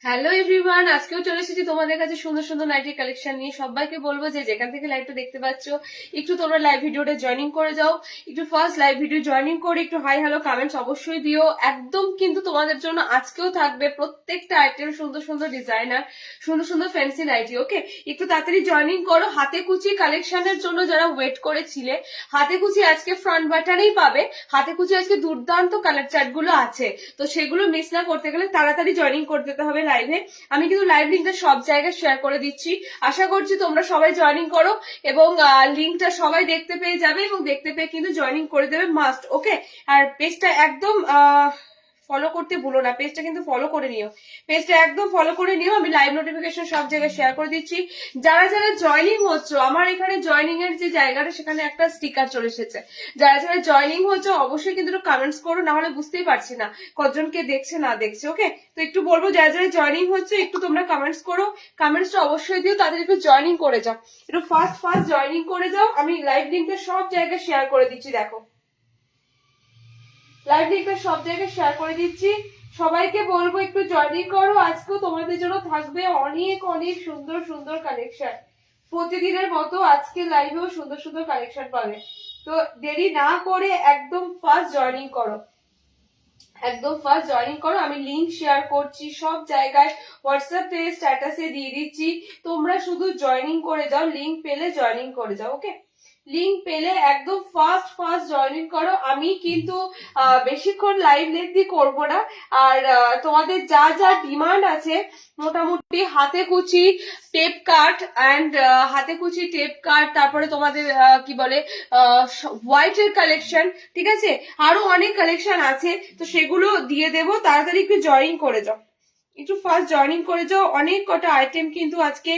Hello everyone, আজকেও চলে এসেছি তোমাদের কাছে সুন্দর সুন্দর নাইটির কালেকশন নিয়ে। সবাইকে বলবো যে যেখান থেকে লাইভটা দেখতে পাচ্ছ একটু তোমরা লাইভ ভিডিওটা জয়েনিং করে যাও। একটু ফার্স্ট লাইভ ভিডিও জয়েনিং করে একটু হাই হ্যালো কমেন্টস অবশ্যই দিও। একদম কিন্তু তোমাদের জন্য আজকেও থাকবে প্রত্যেকটা আইটেম সুন্দর সুন্দর ডিজাইনার, সুন্দর সুন্দর ফ্যান্সি নাইটি। ওকে, একটু তাড়াতাড়ি জয়েনিং করো। হাতে কুচি কালেকশনের জন্য যারা ওয়েট করেছিলে, হাতে কুচি আজকে ফ্রন্ট বাটনেই পাবে। হাতে কুচি আজকে দুর্দান্ত কালার চার্ট গুলো আছে, তো সেগুলো মিস না করতে গেলে তাড়াতাড়ি জয়েনিং করতে হবে লাইভে। আমি কিন্তু লাইভ লিঙ্কটা সব জায়গায় শেয়ার করে দিচ্ছি, আশা করছি তোমরা সবাই জয়েনিং করো এবং লিঙ্কটা সবাই দেখতে পেয়ে যাবে এবং দেখতে পেয়ে কিন্তু জয়েনিং করে দেবে মাস্ট। ওকে, আর পেজটা একদম ফলো করতে ভুলো না, পেজটা কিন্তু ফলো করে নিও, পেজটা একদম ফলো করে নিও। আমি লাইভ নোটিফিকেশন সব জায়গায় শেয়ার করে দিচ্ছি। যারা যারা জয়েনিং হচ্ছে, আমার এখানে জয়েনিং এর যে জায়গাটা সেখানে একটা স্টিকার চলে এসেছে। যারা যারা জয়েনিং হচ্ছে অবশ্যই কিন্তু একটু কমেন্টস করো, না হলে বুঝতেই পারছি না কতজনকে দেখছে না দেখছে। ওকে, তো একটু বলবো যারা যারা জয়েনিং হচ্ছে একটু তোমরা কমেন্টস করো, কমেন্টসটা অবশ্যই দিও, তাদের একটু জয়েনিং করে যাও, একটু ফার্স্ট জয়েনিং করে যাও। আমি লাইভ লিঙ্কটা সব জায়গায় শেয়ার করে দিচ্ছি, দেখো লাইভ লিঙ্কটা সব জায়গায় শেয়ার করে দিচ্ছি। সবাইকে বলবো একটু জয়েনিং করো। আজকেও তোমাদের জন্য থাকবে অনেক অনেক সুন্দর সুন্দর কালেকশন, প্রতিদিনের মতো আজকে লাইভেও সুন্দর সুন্দর কালেকশন পাবে। তো দেরি না করে একদম ফার্স্ট জয়েনিং করো, একদম ফার্স্ট জয়েনিং করো। আমি লিংক শেয়ার করছি সব জায়গায়, হোয়াটসঅ্যাপে স্ট্যাটাসে দিয়ে দিচ্ছি, তোমরা শুধু জয়েনিং করে যাও, লিংক পেলে জয়েনিং করে যাও। ওকে, লিংক পেলে একদম ফার্স্ট জয়েনিং করো। আমি কিন্তু বেশিক্ষণ লাইভ লেন্থি করবো না, আর তোমাদের যা যা ডিমান্ড আছে মোটামুটি হাতে কুচি টেপ কাট অ্যান্ড হাতে কুচি টেপ কাট, তারপরে তোমাদের কি বলে হোয়াইট এর কালেকশন, ঠিক আছে, আরো অনেক কালেকশন আছে, তো সেগুলো দিয়ে দেবো। তাড়াতাড়ি একটু জয়েনিং করে যাও, একটু ফার্স্ট জয়েনিং করে যাও। অনেক কটা আইটেম কিন্তু আজকে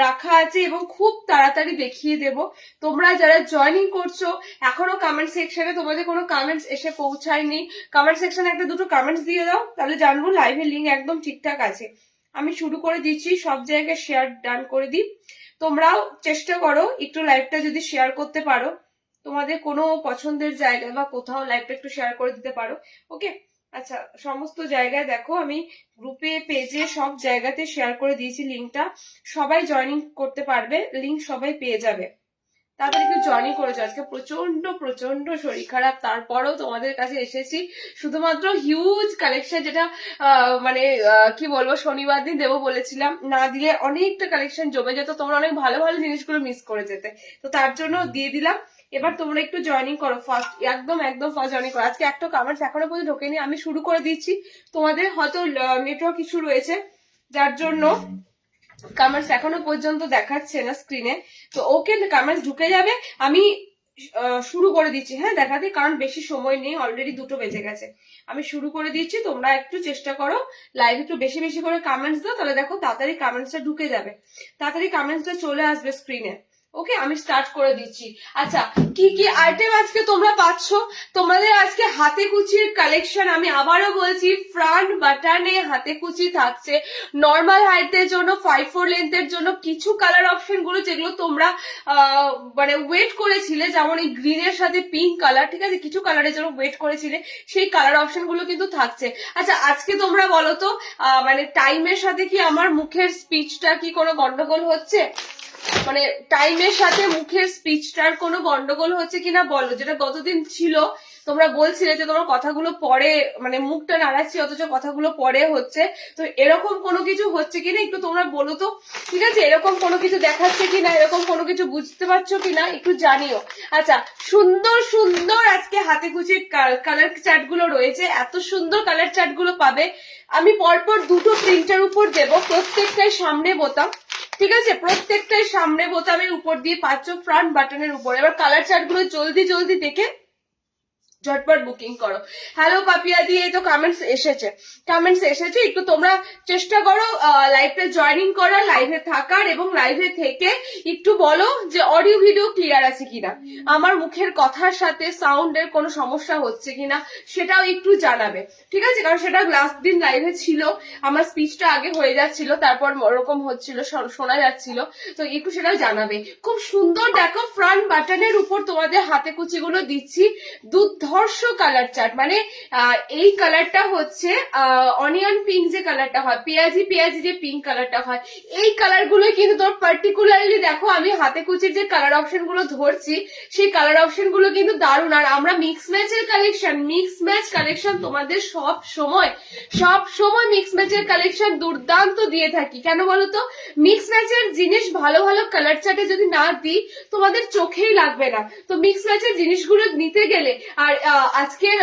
রাখা আছে এবং খুব তাড়াতাড়ি দেখিয়ে দেব। তোমরা যারা জয়েনিং করছো এখনো কমেন্ট সেকশনে তোমাদের কোনো কমেন্টস এসে পৌঁছায়নি, কমেন্ট সেকশনে একটা দুটো কমেন্টস দিয়ে দাও, তাহলে জানবো লাইভের লিঙ্ক একদম ঠিকঠাক আছে। আমি শুরু করে দিচ্ছি, সব জায়গায় শেয়ার ডান করে দিই। তোমরাও চেষ্টা করো একটু লাইভটা যদি শেয়ার করতে পারো, তোমাদের কোনো পছন্দের জায়গায় বা কোথাও লাইভটা একটু শেয়ার করে দিতে পারো। ওকে, আচ্ছা, সমস্ত জায়গায় দেখো আমি গ্রুপে পেজে সব জায়গাতে শেয়ার করে দিয়েছি লিঙ্কটা, সবাই জয়েনিং করতে পারবে, লিঙ্ক সবাই পেয়ে যাবে। তারপরে একটু জয়েনিং করেছো। আজকে প্রচন্ড প্রচন্ড শরীর খারাপ, তারপরেও তোমাদের কাছে এসেছি শুধুমাত্র হিউজ কালেকশন, যেটা মানে কি বলবো, শনিবার দিন দেবো বলেছিলাম, না দিলে অনেকটা কালেকশন জমে যেত, তোমরা অনেক ভালো ভালো জিনিসগুলো মিস করে যেতে, তো তার জন্য দিয়ে দিলাম। এবার তোমরা একটু জয়েনিং করো ফার্স্ট, একদম একদম ফার্স্ট জয়েনিং করো। আজকে একটা কমেন্টস এখনো পর্যন্ত ঢোকেনি, আমি শুরু করে দিচ্ছি। তোমাদের হয়তো নেটওয়ার্ক ইস্যু রয়েছে যার জন্য কমেন্টস এখনো পর্যন্ত দেখাচ্ছে না স্ক্রিনে, তো ওকে কমেন্টস ঢুকে যাবে। আমি শুরু করে দিচ্ছি, হ্যাঁ দেখাতে, কারণ বেশি সময় নেই, অলরেডি 2টো বেজে গেছে। আমি শুরু করে দিচ্ছি, তোমরা একটু চেষ্টা করো লাইভ একটু বেশি বেশি করে কমেন্টস দাও, তাহলে দেখো তাড়াতাড়ি কমেন্টসটা ঢুকে যাবে, তাড়াতাড়ি কমেন্টসটা চলে আসবে স্ক্রিনে। ওকে, আমি স্টার্ট করে দিচ্ছি। আচ্ছা, কি কি আইটেম আজকে তোমরা পাচ্ছ? তোমাদের আজকে হাতে কুচির কালেকশন, আমি আবারও বলছি ফ্রন্ট বাটনে হাতে কুচি থাকছে, নর্মাল হাইটের জন্য 5/4 লেন্থের জন্য কিছু কালার অপশন গুলো যেগুলো তোমরা মানে ওয়েট করেছিলে, যেমন এই গ্রিনের সাথে পিঙ্ক কালার, ঠিক আছে, কিছু কালারের জন্য ওয়েট করেছিলে, সেই কালার অপশন গুলো কিন্তু থাকছে। আচ্ছা, আজকে তোমরা বলো তো মানে টাইমের সাথে কি আমার মুখের স্পিচটা কি কোনো গন্ডগোল হচ্ছে? মানে টাইমের সাথে মুখের স্পিচটার কোনো গন্ডগোল হচ্ছে কিনা বলো, যেটা গতদিন ছিল তোমরা বলছিলে যে তোমার কথাগুলো পরে, মানে মুখটা নাড়াচ্ছি অথচ কথাগুলো পরে হচ্ছে, তো এরকম কোনো কিছু হচ্ছে কিনা একটু তোমরা বলো তো, ঠিক আছে, এরকম কোনো কিছু দেখাচ্ছে কিনা, এরকম কোনো কিছু বুঝতে পারছো কিনা একটু জানিও। আচ্ছা, সুন্দর সুন্দর আজকে হাতে কুচির কালার চার্ট গুলো রয়েছে, এত সুন্দর কালার চার্ট গুলো পাবে। আমি পরপর 2টো প্রিন্টের উপর দেবো, প্রত্যেকটাই সামনে বোতাম, ঠিক আছে, প্রত্যেকটাই সামনে বোতামের উপর দিয়ে পাচ্ছ ফ্রন্ট বাটনের উপর। এবার কালার চার্ট গুলো জলদি জলদি দেখে ঝটপট বুকিং করো। হ্যালো পাপিয়া দিয়ে তো কমেন্টস এসেছে, একটু তোমরা চেষ্টা করো লাইভে জয়েনিং করার, লাইভে থাকার, এবং লাইভে থেকে একটু বলো যে অডিও ভিডিও ক্লিয়ার আছে কিনা, আমার মুখের কথার সাথে সাউন্ডের কোনো সমস্যা হচ্ছে কিনা সেটাও একটু জানাবে, ঠিক আছে, কারণ সেটা লাস্ট দিন লাইভে ছিল, আমার স্পিচটা আগে হয়ে যাচ্ছিল, তারপর ওরকম হচ্ছিল, শোনা যাচ্ছিল, তো একটু সেটাও জানাবে। খুব সুন্দর দেখো ফ্রন্ট বাটনের উপর তোমাদের হাতে কুচিগুলো দিচ্ছি, দুধ দুর্ধর্ষ কালার চার্ট, মানে এই কালারটা হচ্ছে অনিয়ন পিঙ্ক যে কালারটা হয়, পেঁয়াজি পেঁয়াজি যে পিঙ্ক কালারটা হয়, এই কালার গুলো কিন্তু তোমার পার্টিকুলারলি দেখো আমি হাতে কুচির যে কালার অপশন গুলো ধরছি সেই কালার অপশন গুলো কিন্তু দারুণ। আর আমরা মিক্স ম্যাচের কালেকশন, মিক্স ম্যাচ কালেকশন তোমাদের সব সময় মিক্স ম্যাচের কালেকশন দুর্দান্ত দিয়ে থাকি। কেন বলো তো, মিক্স ম্যাচের জিনিস ভালো ভালো কালার চার্টে যদি না দিই তোমাদের চোখেই লাগবে না। তো মিক্স ম্যাচের জিনিসগুলো নিতে গেলে আর আজকের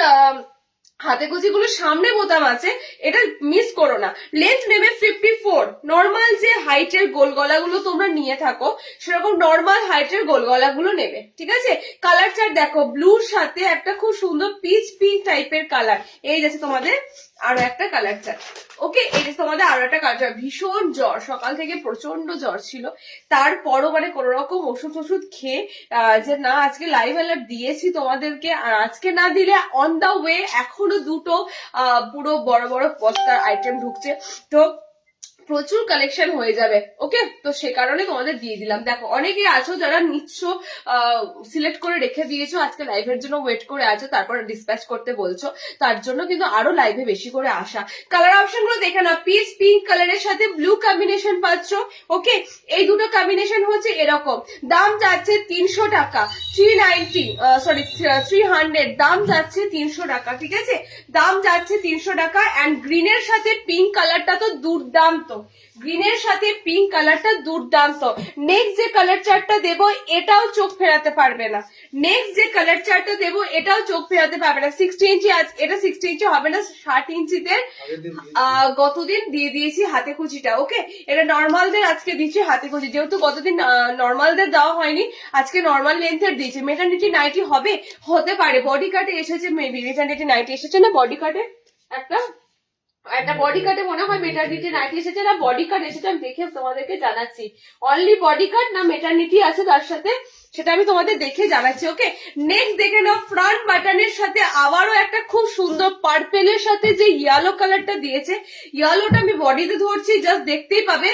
হাতে কুচিগুলো সামনে বোতাম আছে, এটা মিস করো না। লেন্থ নেবে 54। নর্মাল যে হাইটের গোল গলাগুলো তোমরা নিয়ে থাকো সেরকম নর্মাল হাইটের গোল গলাগুলো নেবে, ঠিক আছে। কালার চার্ট দেখো, ব্লুর সাথে একটা খুব সুন্দর পিচ পিঙ্ক টাইপের কালার, এই যাচ্ছে তোমাদের আরো একটা কালার চার্ট। ওকে, এই যে তোমাদের আরো একটা কালার চার্ট। ভীষণ জ্বর, সকাল থেকে প্রচন্ড জ্বর ছিল, তারপরও মানে কোন রকম ওষুধ খেয়ে যে না আজকে লাইভ অ্যালার্ট দিয়েছি তোমাদেরকে, আর আজকে না দিলে অন দা ওয়ে এখনো দুটো পুরো বড় বড় বস্তার আইটেম ঢুকছে, তো প্রচুর কালেকশন হয়ে যাবে। ওকে, তো সে কারণে তোমাদের দিয়ে দিলাম। দেখো অনেকে আছো যারা নিচ্ছ, সিলেক্ট করে রেখে দিয়েছো, আজকে লাইভের জন্য ওয়েট করে আছো, তারপর ডিসপ্যাচ করতে বলছো, তার জন্য কিন্তু আরো লাইভে বেশি করে আসা। কালার অপশন গুলো দেখে না, পিচ পিঙ্ক কালারের সাথে ব্লু কম্বিনেশন পাচ্ছ। ওকে, এই দুটো কম্বিনেশন হচ্ছে এরকম, দাম যাচ্ছে 300 টাকা, 300, দাম যাচ্ছে 300 টাকা, ঠিক আছে, দাম যাচ্ছে 300 টাকা। অ্যান্ড গ্রিনের সাথে পিঙ্ক কালারটা তো দুর্দান্ত, গ্রিনের সাথে পিঙ্ক কালারটা দুর্দান্ত। নেক্সট যে কালার চার্টটা দেবো এটাও চোখ ফেরাতে পারবে না, নেক্সট যে কালার চার্টটা দেবো এটাও চোখ ফেরাতে পারবে না। 60 ইঞ্চি, এটা 60 ইঞ্চি হবে না, 60 ইঞ্চিতে গতদিন দিয়ে দিয়েছি হাতে কুচিটা। ওকে, এটা নর্মালদের আজকে দিচ্ছি হাতে কুচি, যেহেতু গতদিন নর্মালদের দেওয়া হয়নি, আজকে নর্মাল লেন্থের দিয়েছি। মেটার্নিটি নাইটি হবে, হতে পারে, বডি কাটে এসেছে, মেবি মেটার্নিটি নাইটি এসেছে না, বডি কাটে একটা বডি কাটে মনে হয় মেটার্নিটি নাইটি এসেছে না বডি কাট এসেছে, আমি দেখে তোমাদেরকে জানাচ্ছি। অনলি বডি কাট না মেটার্নিটি আছে তার সাথে, সেটা আমি তোমাদের দেখে জানাচ্ছি। ওকে, নেক্সট দেখে নাও, ফ্রন্ট বাটনের সাথে আবারও একটা খুব সুন্দর পার্পেলের সাথে যে ইয়েলো কালারটা দিয়েছে, ইয়েলোটা আমি বডিতে ধরছি, জাস্ট দেখতেই পাবে।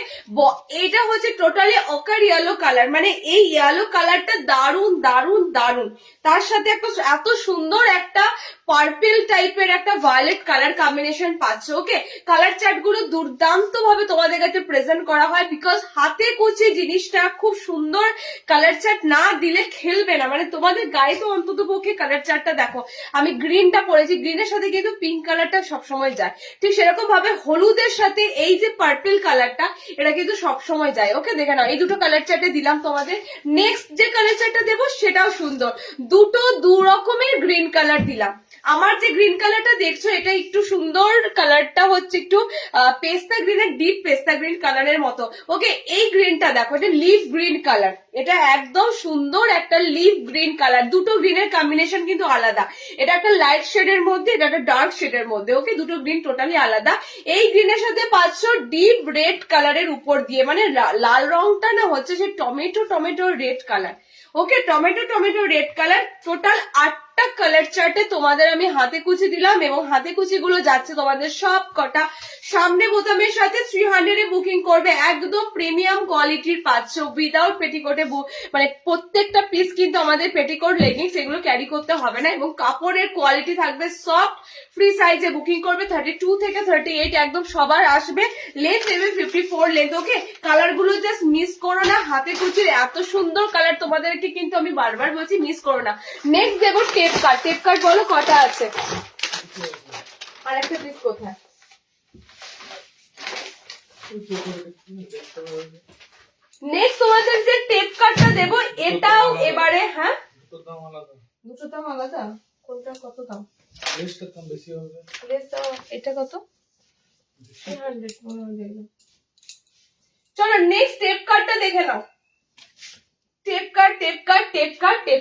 এটা হচ্ছে টোটালি অকার ইয়েলো কালার, মানে এই ইয়েলো কালারটা দারুন দারুন দারুন, তার সাথে একটা এত সুন্দর একটা পার্পেল টাইপের একটা ভায়োলেট কালার কম্বিনেশন পাচ্ছ। ওকে, কালার চার্ট গুলো দুর্দান্ত ভাবে তোমাদের কাছে প্রেজেন্ট করা হয়, বিকজ হাতে কুচি জিনিসটা খুব সুন্দর কালার চার্ট না দিলে খেলবে না, মানে তোমাদের গায়ে তো অন্তত পক্ষে কালার চার্টটা দেখো। আমি গ্রিনটা পরেছি, গ্রিনের সাথে কিন্তু পিঙ্ক কালারটা সবসময় যায়, ঠিক সেরকম ভাবে হলুদের সাথে এই যে পার্পেল কালারটা এটা কিন্তু সবসময় যায়। ওকে, দেখে নাও, এই দুটো কালার চার্টে দিলাম তোমাদের। নেক্সট যে কালার চার্টটা দেবো সেটাও সুন্দর, দুটো দু রকমের গ্রিন কালার দিলাম। আমার যে গ্রিন কালারটা দেখছো এটা একটু সুন্দর, কালারটা হচ্ছে একটু পেস্তা গ্রিনের, ডিপ পেস্তা গ্রিন কালারের মতো। ওকে, এই গ্রিনটা দেখো, এটা লিফ গ্রিন কালার, এটা একদম সুন্দর একটা লিফ গ্রিন কালার। দুটো গ্রিনের কম্বিনেশন কিন্তু আলাদা, এটা একটা লাইট শেডের মধ্যে, এটা একটা ডার্ক শেডের মধ্যে। ওকে, দুটো গ্রিন টোটালি আলাদা। এই গ্রিনের সাথে পাচ্ছ ডিপ রেড কালারের উপর দিয়ে, মানে লাল রংটা না হচ্ছে সে tomato red colour. Okay, tomato red colour, total 8টা কালার চার্টে তোমাদের আমি হাতে কুচি দিলাম, এবং হাতে কুচি গুলো যাচ্ছে তোমাদের সব কটা সামনে বোতামের সাথে। 300 এ বুকিং করবে, একদম প্রিমিয়াম কোয়ালিটির পাচ্ছ, উইদাউট পেটিকোটে, মানে প্রত্যেকটা পিস কিন্তু আমাদের পেটিকোট লেগিংস এগুলো ক্যারি করতে হবে না, এবং কাপড়ের কোয়ালিটি থাকবে সফট। ফ্রি সাইজে বুকিং করবে, 32 থেকে 38 একদম সবার আসবে। লেন্থ নেবে 54 লেন্থ। ওকে, কালার গুলো জাস্ট মিস করো না, হাতে কুচির এত সুন্দর কালার তোমাদেরকে কিন্তু আমি বারবার বলছি মিস করো না। নেক্সট দেবো টেপ কাট। টেপ কাট বলো কটা আছে, আর একটা পিস কোথায়? নেক্সট তোমাদের যে টেপ কাটটা দেবো এটাও এবারে, হ্যাঁ দুটো দাম আলাদা, কোনটা কত দাম? এটা কত? 300 মনে হয়। চলো নেক্সট টেপ কাটটা দেখে নাও। টেপ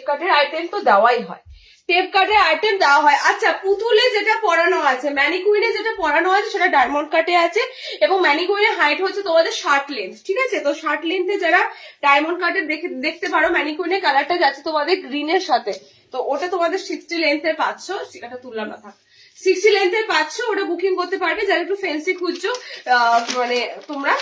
কাটের আইটেম তো দেওয়াই হয়, টেপ কাটের আইটেম দেওয়া হয়। আচ্ছা, পুতুলে যেটা পরানো আছে, ম্যানিকুইনে যেটা পরানো আছে সেটা ডায়মন্ড কাটে আছে, এবং ম্যানিকুইনের হাইট হচ্ছে তোমাদের 60 লেন্থ, ঠিক আছে। তো 60 লেন্থে যারা ডায়মন্ড কাটের দেখতে পারো, ম্যানিকুইনের কালারটা যাচ্ছে তোমাদের গ্রিনের সাথে, তো ওটা তোমাদের 60 লেন্থের পাচ্ছ, সেটা তুললাম না, থাক 60 লেন্থের পাচ্ছ, ওটা বুকিং করতে পারবে। যারা একটু ফ্যান্সি খুঁজছো মানে তোমরা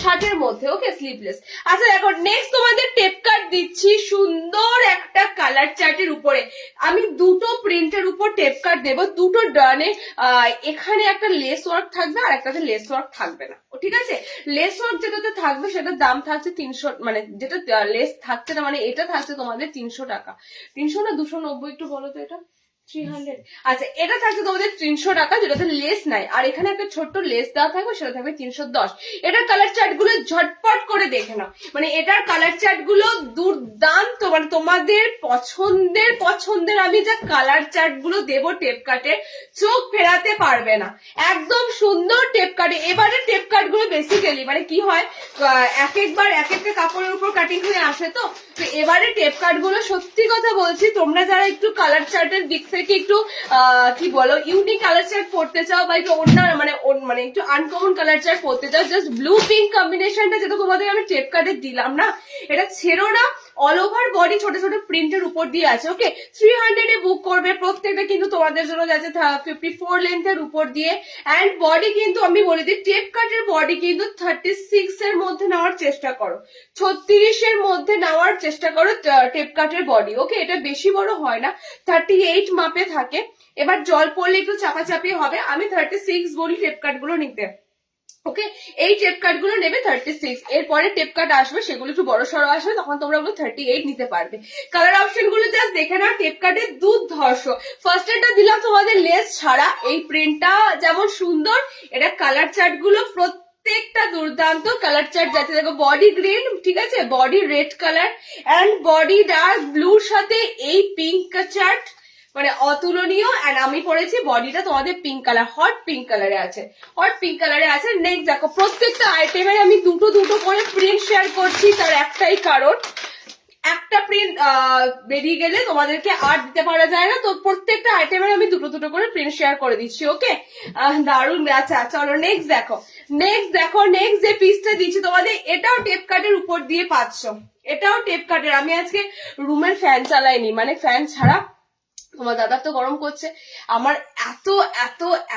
শার্টের মধ্যে, ওকে, স্লিভলেস। আচ্ছা দেখো নেক্সট তোমাদের টেপ কাট দিচ্ছি সুন্দর একটা কালার চার্টের উপরে। আমি দুটো প্রিন্টের উপর টেপ কাট দেবো, দুটো ডানে এখানে একটা লেস ওয়ার্ক থাকবে আর একটাতে লেস ওয়ার্ক থাকবে না, ঠিক আছে? লেস ওয়ার্ক যেটাতে থাকবে সেটার দাম থাকছে 300, মানে যেটা লেস থাকছে না, মানে এটা থাকছে তোমাদের 300 টাকা। 300 না 290 একটু বলো তো, এটা 300। আচ্ছা এটা থাকছে তোমাদের 300 টাকা, যেটাতে লেস নাই, আর এখানে একটা ছোট্ট লেস দেওয়া থাকবে, সেটা থাকবে 310। এটার কালার চার্ট গুলো ঝটপট করে দেখে নাও, মানে এটার কালার চার্ট গুলো দুর্দান্ত, মানে তোমাদের পছন্দের আমি যা কালার চার্ট গুলো দেবো টেপ কাটে, চোখ ফেরাতে পারবে না, একদম সুন্দর টেপ কাটে। এবারে টেপ কাট গুলো বেসিক্যালি মানে কি হয়, এক একটা কাপড়ের উপর কাটিং হয়ে আসে, তো এবারে টেপ কাট গুলো সত্যি কথা বলছি, তোমরা যারা একটু কালার চার্টের দিক থেকে একটু কি বলো ইউনিক কালার চার্ট পড়তে চাও, বা একটু অন্য মানে একটু আনকমন কালার চার্ট পড়তে চাও, জাস্ট ব্লু পিঙ্ক কম্বিনেশনটা যেটা তোমাদের আমি টেপ কাটে দিলাম না, এটা ছেড়ো না। অল ওভার বডি ছোট ছোট প্রিন্টের উপর দিয়ে আছে, ওকে। 300 এ বুক করবে, প্রত্যেকটা কিন্তু তোমাদের জন্য যাচ্ছে 54 লেন্থের উপর দিয়ে। অ্যান্ড বডি কিন্তু আমি বলে দিই, টেপ কাটের বডি কিন্তু 36 এর মধ্যে নেওয়ার চেষ্টা করো, 36 এর মধ্যে নেওয়ার চেষ্টা করো টেপ কাটের বডি, ওকে। এটা বেশি বড় হয় না, 38 মাপে থাকে। এবার জল পড়লে একটু চাপাচাপি হবে, আমি 36 বলি টেপ কাট গুলো নিতে, ওকে। এই টেপ কাট গুলো নেবে 36, এরপরে টেপ কাট আসবে সেগুলো একটু বড় সড়ো আসবে, তখন তোমরা ওগুলো 38 নিতে পারবে। কালার অপশন গুলো জাস্ট দেখে নাও, টেপ কাটের দুর্ধর্ষ। ফার্স্ট এটা দিলাম তোমাদের লেস ছাড়া, এই প্রিন্টটা যেমন সুন্দর, এটা কালার চার্ট গুলো প্রত্যেকটা দুর্দান্ত কালার চার্ট যাচ্ছে। দেখো বডি গ্রিন, ঠিক আছে, body red colour and body dark ব্লুর সাথে এই পিঙ্ক চার্ট, মানে অতুলনীয়। এন্ড আমি পরেছি বডিটা তোমাদের পিঙ্ক কালার, হট পিঙ্ক কালারে আছে, হট পিঙ্ক কালারে আছে। নেক্সট দেখো প্রত্যেকটা আইটেমের আমি দুটো করে প্রিন্ট শেয়ার করছি, তার একটাই কারণ, একটা প্রিন্ট বেরিয়ে গেলে তোমাদেরকে আর দিতে পারা যায় না, তো প্রত্যেকটা আইটেমের আমি দুটো করে প্রিন্ট শেয়ার করে দিচ্ছি, ওকে। দারুণ। আচ্ছা চলো নেক্সট দেখো, নেক্সট যে পিসটা দিচ্ছি তোমাদের, এটাও টেপ কাটের উপর দিয়ে পাচ্ছ, এটাও টেপ কাটের। আমি আজকে রুমের ফ্যান চালাইনি, মানে ফ্যান ছাড়া, তোমার দাদার তো গরম করছে, আমার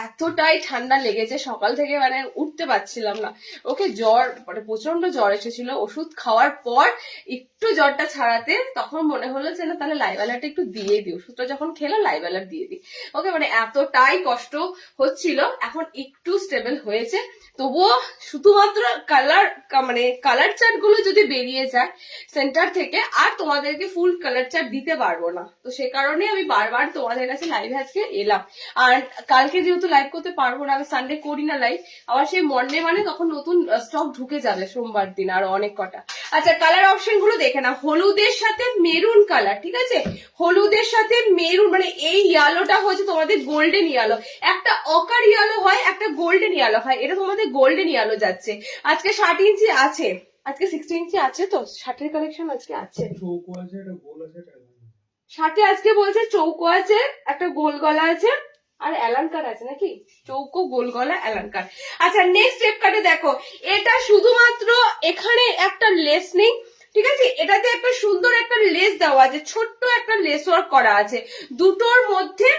এতটাই ঠান্ডা লেগেছে সকাল থেকে, মানে উঠতে পারছিলাম না, ওকে। জ্বর, মানে প্রচন্ড জ্বর এসেছিল, ওষুধ খাওয়ার পর একটু জ্বরটা ছাড়াতে তখন মনে হলো যে না তাহলে লাইভ অ্যালার্ট একটু দিয়ে দিই, ওষুধটা যখন খেলো লাইভ অ্যালার্ট দিয়ে দিই, ওকে। মানে এতটাই কষ্ট হচ্ছিল, এখন একটু স্টেবল হয়েছে, তবুও শুধুমাত্র কালার চার্ট গুলো যদি বেরিয়ে যায় সেন্টার থেকে, আর তোমাদেরকে ফুল কালার চার্ট দিতে পারবো না, তো সে কারণে আমি বারবার তোমাদের কাছে লাইভে আজকে এলাম। আর কালকে যেহেতু লাইভ করতে পারবো না, আমি সানডে করি না লাইভ, আবার সেই মন্ডে মানে তখন নতুন স্টক ঢুকে যাবে সোমবার দিন আরো অনেক কটা। আচ্ছা কালার অপশন গুলো দেখে না, হলুদের সাথে মেরুন কালার, ঠিক আছে, হলুদের সাথে মেরুন, মানে এই ইয়ালোটা হচ্ছে তোমাদের গোল্ডেন ইয়ালো, একটা অকার ইয়ালো হয়, একটা গোল্ডেন ইয়ালো হয়, এটা তোমাদের গোল্ডেন ইয়ালো যাচ্ছে। আজকে 60 ইঞ্চি আছে, আজকে 60 ইঞ্চি আছে, তো 60 কালেকশন আজকে আছে, 60 আজকে বলছে চৌকো আছে, একটা গোল গলা আছে, আর অ্যালানকার আছে নাকি, চৌকো গোল গলা অ্যালানকার। আচ্ছা নেক্সট স্টেপ কাটে দেখো, এটা শুধুমাত্র এখানে একটা লেস নেই, ঠিক আছে, এটাতে একটা সুন্দর একটা লেস দেওয়া আছে, ছোট্ট একটা লেস ওয়ার্ক করা আছে, দুটোর মধ্যে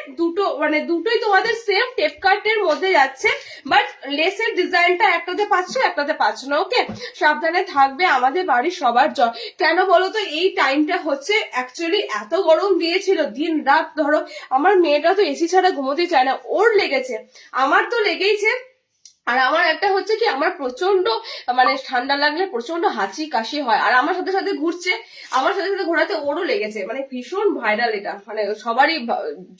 দুটোই তোমাদের সেম টেপ কাটের মধ্যে যাচ্ছে, বাট লেসের ডিজাইনটা একটাতে পাচ্ছ একটাতে পাচ্ছ না, ওকে। সাবধানে থাকবে, আমাদের বাড়ির সবার জ্বর, কেন বলতো এই টাইমটা হচ্ছে অ্যাকচুয়ালি এত গরম দিয়েছিল দিন রাত, ধরো আমার মেয়েটা তো এসি ছাড়া ঘুমোতে চায় না, ওর লেগেছে, আমার তো লেগেইছে, আর আমার একটা হচ্ছে কি, আমার প্রচন্ড মানে ঠান্ডা লাগলে প্রচন্ড হাঁচি কাশি হয়, আর আমার সাথে সাথে ঘুরছে, আমার সাথে সাথে ঘোরাতে ওরও লেগেছে, মানে ভীষণ ভাইরাল, এটা মানে সবারই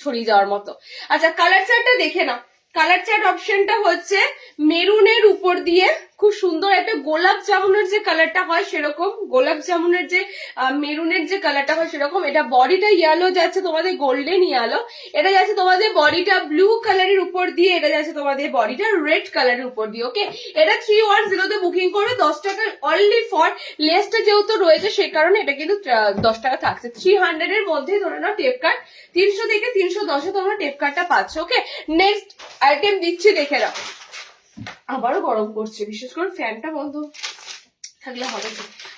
ছড়িয়ে যাওয়ার মতো। আচ্ছা কালার চার্টটা দেখে নাও, কালার চার্ট অপশনটা হচ্ছে মেরুনের উপর দিয়ে খুব সুন্দর একটা গোলাপ জামুনের যে কালারটা হয় সেরকম, গোলাপ জামুনের যে মেরুনের যে কালারটা হয় সেরকম, এটা বডিটা ইয়েলো যাচ্ছে তোমাদের গোল্ডেন ইয়েলো, এটা যাচ্ছে তোমাদের বডিটা ব্লু কালারের উপর দিয়ে, এটা যাচ্ছে তোমাদের বডিটা রেড কালারের উপর দিয়ে, ওকে। এটা 310 তে বুকিং করবে, 10 টাকা অনলি ফর লেসটা যেহেতু রয়েছে সেই কারণে এটা কিন্তু 10 টাকা থাকছে। 300 এর মধ্যে ধরে নাও টেপ কার্ড, 300 থেকে 310 তোমরা টেপ কার্ডটা পাচ্ছ, ওকে। নেক্সট আইটেম দিচ্ছি দেখে নাও, আবারও গরম করছে, বিশেষ করে ফ্যানটা বন্ধ থাকলে হবে,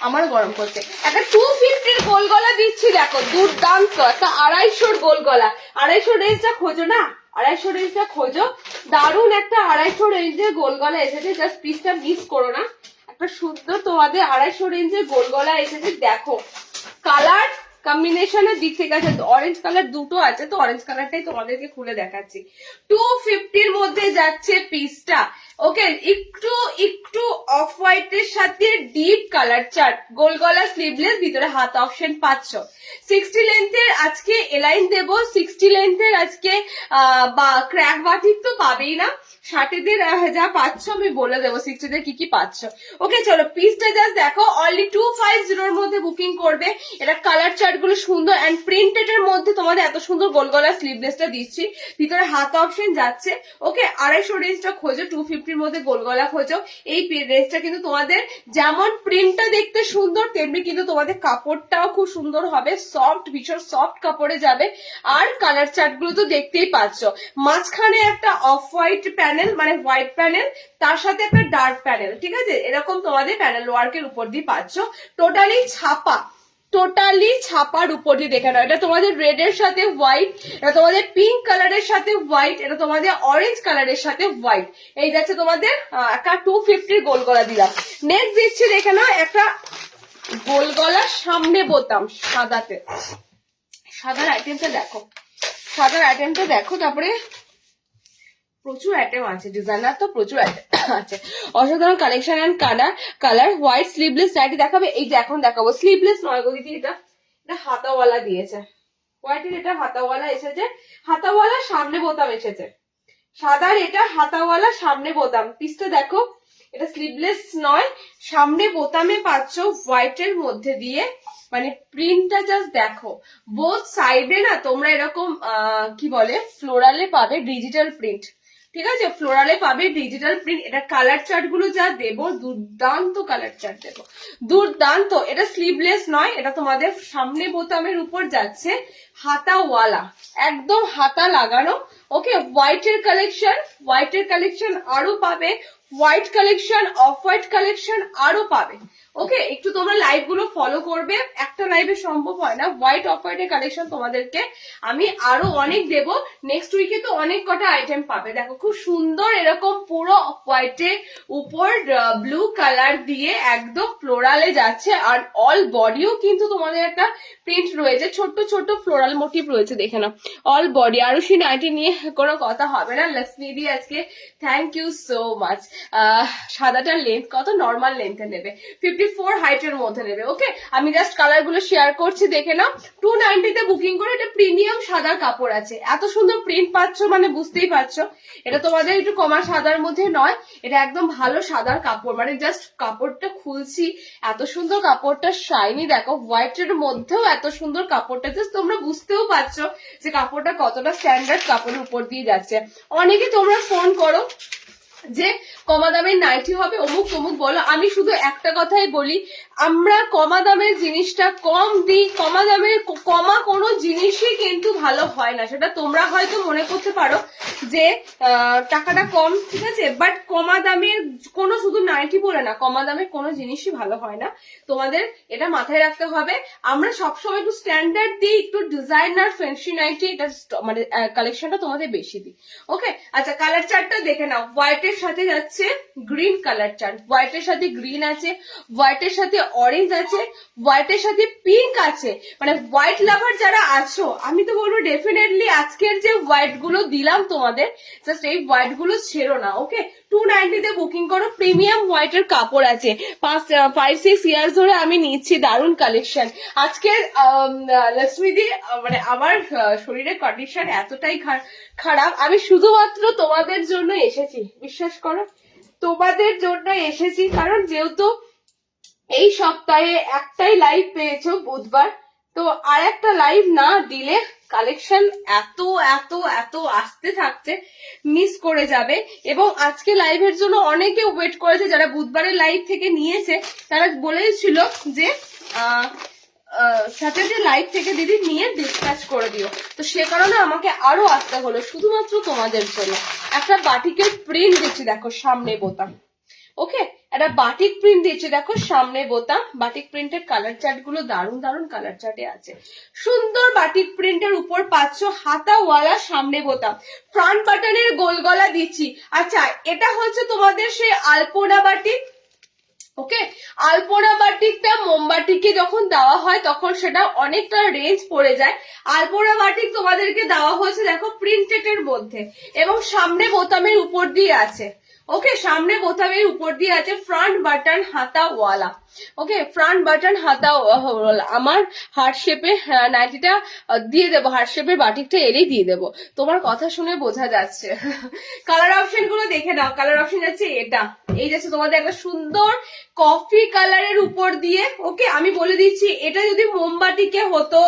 আমারও গরম করছে। একটা 250 গোল গলা দিচ্ছি দেখো, দুর্দান্ত একটা 250 গোল গলা, 250 রেঞ্জটা খোঁজো না, 250 রেঞ্জটা খোঁজো, দারুণ একটা 250 রেঞ্জের গোল গলা এসেছে, জাস্ট পিসটা মিস করো না, একটা সুন্দর তোমাদের 250 রেঞ্জের গোল গলা এসেছে। দেখো কালার কম্বিনেশনের দিক থেকে আছে, অরেঞ্জ কালার দুটো আছে, তো অরেঞ্জ কালারটাই তোমাদেরকে খুলে দেখাচ্ছি। 250 মধ্যে যাচ্ছে পিসটা। ওকে, একটু একটু অফ হোয়াইটের সাথে ডিপ কালার চার্ট, গোল গলা স্লিভলেস, ভিতরে হাত অপশন পাচ্ছ। 60 লেন্থের আজকে এলাইন দেব, 60 লেন্থের আজকে বা ক্র্যাক বাটিক তো পাবেই না, 60দের যা পাচ্ছ আমি বলে দেবো 60দের কি কি পাচ্ছ। ওকে চলো পিসটা জাস্ট দেখো, অনলি 250 এর মধ্যে বুকিং করবে। এটা কালার চার্ট গুলো সুন্দর অ্যান্ড প্রিন্টেড এর মধ্যে তোমাদের এত সুন্দর গোল গলা স্লিভলেসটা দিচ্ছি, ভিতরে হাত অপশন যাচ্ছে। ওকে 250 রেঞ্জটা খোঁজো, 250 মধ্যে গোল গলা খোঁজো, এই রেঞ্জটা কিন্তু তোমাদের যেমন প্রিন্টটা দেখতে সুন্দর তেমনি কিন্তু তোমাদের কাপড়টাও খুব সুন্দর হবে, সফট, ভীষণ সফট কাপড়ে যাবে। আর কালার চার্ট গুলো তো দেখতেই পাচ্ছ, মাঝখানে একটা অফ হোয়াইট প্যানেল মানে হোয়াইট প্যানেল, তার সাথে একটা ডার্ক প্যানেল, ঠিক আছে, এরকম তোমাদের প্যানেল ওয়ার্কের উপর দিয়ে পাচ্ছ। টোটালি ছাপা, টোটালি ছাপার উপর দিয়ে দেখে নাও। এটা তোমাদের রেড এর সাথে হোয়াইট, এটা তোমাদের পিঙ্ক কালারের সাথে হোয়াইট, এটা তোমাদের অরেঞ্জ কালারের সাথে হোয়াইট। এই যাচ্ছে তোমাদের একটা 250 গোল গলা দিলাম। নেক্সট দিচ্ছি দেখে নাও একটা গোল গলা সামনে বোতাম সাদাতে। সাদার আইটেমটা দেখো, সাদার আইটেমটা দেখো, তারপরে প্রচুর আইটেম আছে, ডিজাইনার তো প্রচুর আইটেম আছে, অসাধারণ collection and colour. White sleeveless nightie দেখাবে, এই যে এখন দেখাবো স্লিভলেস নয় গো দিদি, এটা হাতাওয়ালা দিয়েছে, হোয়াইটের এটা হাতাওয়ালা এসেছে, হাতাওয়ালা সামনে বোতাম এসেছে, সাদার এটা হাতাওয়ালা সামনে বোতাম। পিসটা দেখো, এটা স্লিভলেস নয়, সামনে বোতামে পাচ্ছ হোয়াইটের মধ্যে দিয়ে, মানে প্রিন্টটা জাস্ট দেখো, বোথ সাইডে না তোমরা এরকম কি বলে ফ্লোরালে পাবে ডিজিটাল প্রিন্ট, ঠিক আছে, ফ্লোরালে পাবে ডিজিটাল প্রিন্ট। এটা কালার চার্ট গুলো যা দেবো, দুর্দান্ত কালার চার্ট দেবো, দুর্দান্ত। এটা স্লিভলেস নয়, এটা তোমাদের সামনে বোতামের উপর যাচ্ছে, হাতাওয়ালা, একদম হাতা লাগানো। ওকে হোয়াইটের কালেকশন, হোয়াইটের কালেকশন আরো পাবে, white collection, off white collection আরো পাবে। ওকে একটু তোমরা লাইভ গুলো ফলো করবে, একটা লাইভে সম্ভব হয় না, হোয়াইট অফ হোয়াইটের কালেকশন তোমাদেরকে আমি আরো অনেক দেব। নেক্সট উইকে তো অনেক কটা আইটেম পাবে। দেখো খুব সুন্দর এরকম পুরো হোয়াইটের উপর ব্লু কালার দিয়ে একদম ফ্লোরালে যাচ্ছে, আর অল বডিও কিন্তু তোমাদের একটা প্রিন্ট রয়েছে, ছোট্ট ছোট্ট ফ্লোরাল মোটিভ রয়েছে, দেখে নাও অল বডি। আরো সেই নাইটি নিয়ে কোনো কথা হবে না। লক্ষ্মী দি আজকে থ্যাংক ইউ সো মাচ। সাদাটার লেন্থ কত, নর্মাল লেন্থে নেবে, 54 হাইটের মধ্যে নেবে। ওকে আমি জাস্ট কালার গুলো শেয়ার করছি, দেখে নাও। 290 তে বুকিং করে, এটা প্রিমিয়াম সাদার কাপড় আছে, এত সুন্দর প্রিন্ট পাচ্ছ মানে বুঝতেই পারছো, এটা তোমাদের একটু কমা সাদার মধ্যে নয়, এটা একদম ভালো সাদার কাপড়, মানে জাস্ট কাপড়টা খুলছি, এত সুন্দর কাপড়টা শাইনি, দেখো হোয়াইটের মধ্যেও এত সুন্দর কাপড়টা, জাস্ট তোমরা বুঝতেও পারছো যে কাপড়টা কতটা স্ট্যান্ডার্ড কাপড়ের উপর দিয়ে যাচ্ছে। অনেকে তোমরা ফোন করো যে কমা দামের নাইটি হবে, অমুক তমুক বলো, আমি শুধু একটা কথাই বলি, আমরা কমা দামের জিনিসটা কম দিই, কমা দামের কমা কোনো জিনিসই কিন্তু ভালো হয় না, সেটা তোমরা হয়তো মনে করতে পারো যে টাকাটা কম, ঠিক আছে, বাট কমা দামের কোনো শুধু নাইটি বলে না, কমা দামের কোনো জিনিসই ভালো হয় না, তোমাদের এটা মাথায় রাখতে হবে। আমরা সবসময় একটু স্ট্যান্ডার্ড দিই, একটু ডিজাইনার ফ্যান্সি নাইটি, এটা মানে কালেকশনটা তোমাদের বেশি দিই। ওকে আচ্ছা কালার চার্টটা দেখে নাও, হোয়াইটের সাথে যাচ্ছে গ্রিন কালার চার্ট, হোয়াইটের সাথে গ্রিন আছে, হোয়াইটের সাথে অরেঞ্জ আছে, হোয়াইটের সাথে পিঙ্ক আছে, মানে হোয়াইট লাভার যারা আছো আমি তো বলবো ডেফিনেটলি আজকের যে হোয়াইট গুলো দিলাম তোমাদের, জাস্ট এই হোয়াইট গুলো ছেড়ো না। ওকে 290 তে বুকিং করো, প্রিমিয়াম হোয়াইটের কাপড় আছে, 5-6 ইয়ার্স ধরে আমি নিচ্ছি, দারুণ কালেকশন। আজকে লক্ষ্মীদি মানে আমার শরীরের কন্ডিশন এতটাই খারাপ, আমি শুধুমাত্র তোমাদের জন্য এসেছি, বিশ্বাস করো তোমাদের জন্য এসেছি, কারণ যেহেতু এই সপ্তাহে একটাই লাইভ পেয়েছো বুধবার, তো আর একটা লাইভ না দিলে কালেকশন এত এত এত আসতে থাকছে, মিস করে যাবে। এবং আজকে লাইভের জন্য অনেকে ওয়েট করেছে, যারা বুধবারের লাইভ থেকে নিয়েছে তারা বলেছিল যে স্যাটারডে লাইভ থেকে দিদি নিয়ে ডিসপ্যাচ করে দিও, তো সে কারণে আমাকে আরো আসতে হলো শুধুমাত্র তোমাদের জন্য। একটা বাটিকের প্রিন্ট দিচ্ছি দেখো সামনে বোতাম, ওকে একটা বাটিক প্রিন্ট দিচ্ছি দেখো সামনে বোতাম, বাটিক প্রিন্টের কালার চার্ট গুলো দারুণ দারুণ কালার চার্টে আছে, সুন্দর বাটিক প্রিন্টের উপর পাচ্ছ হাতাওয়ালা সামনে বোতাম, ফ্রন্ট বাটনের গোল গলা দিচ্ছি। আচ্ছা এটা হচ্ছে তোমাদের সেই আলপনা বাটিক, ওকে, আলপনা বাটিকটা মোমবাটিকে যখন দেওয়া হয় তখন সেটা অনেকটা রেঞ্জ পড়ে যায়। আলপনা বাটিক তোমাদেরকে দেওয়া হয়েছে দেখো প্রিন্টেড এর মধ্যে, এবং সামনে বোতামের উপর দিয়ে আছে। ওকে, সামনে বোতামের উপর দিয়ে আছে ফ্রন্ট বাটন হাতাওয়ালা। ওকে, ফ্রন্ট বাটন হাতাওয়ালা। আমার হার্ট শেপে নাইটিটা দিয়ে দেবো, হার্ট শেপের বাটিকটা এলেই দিয়ে দেবো। তোমার কথা শুনে বোঝা যাচ্ছে। কালার অপশন গুলো দেখে নাও। কালার অপশন আছে এটা, এই যাচ্ছে তোমাদের একটা সুন্দর কফি কালারের উপর দিয়ে। ওকে, আমি বলে দিচ্ছি, এটা যদি মোমবাটিকে হতো,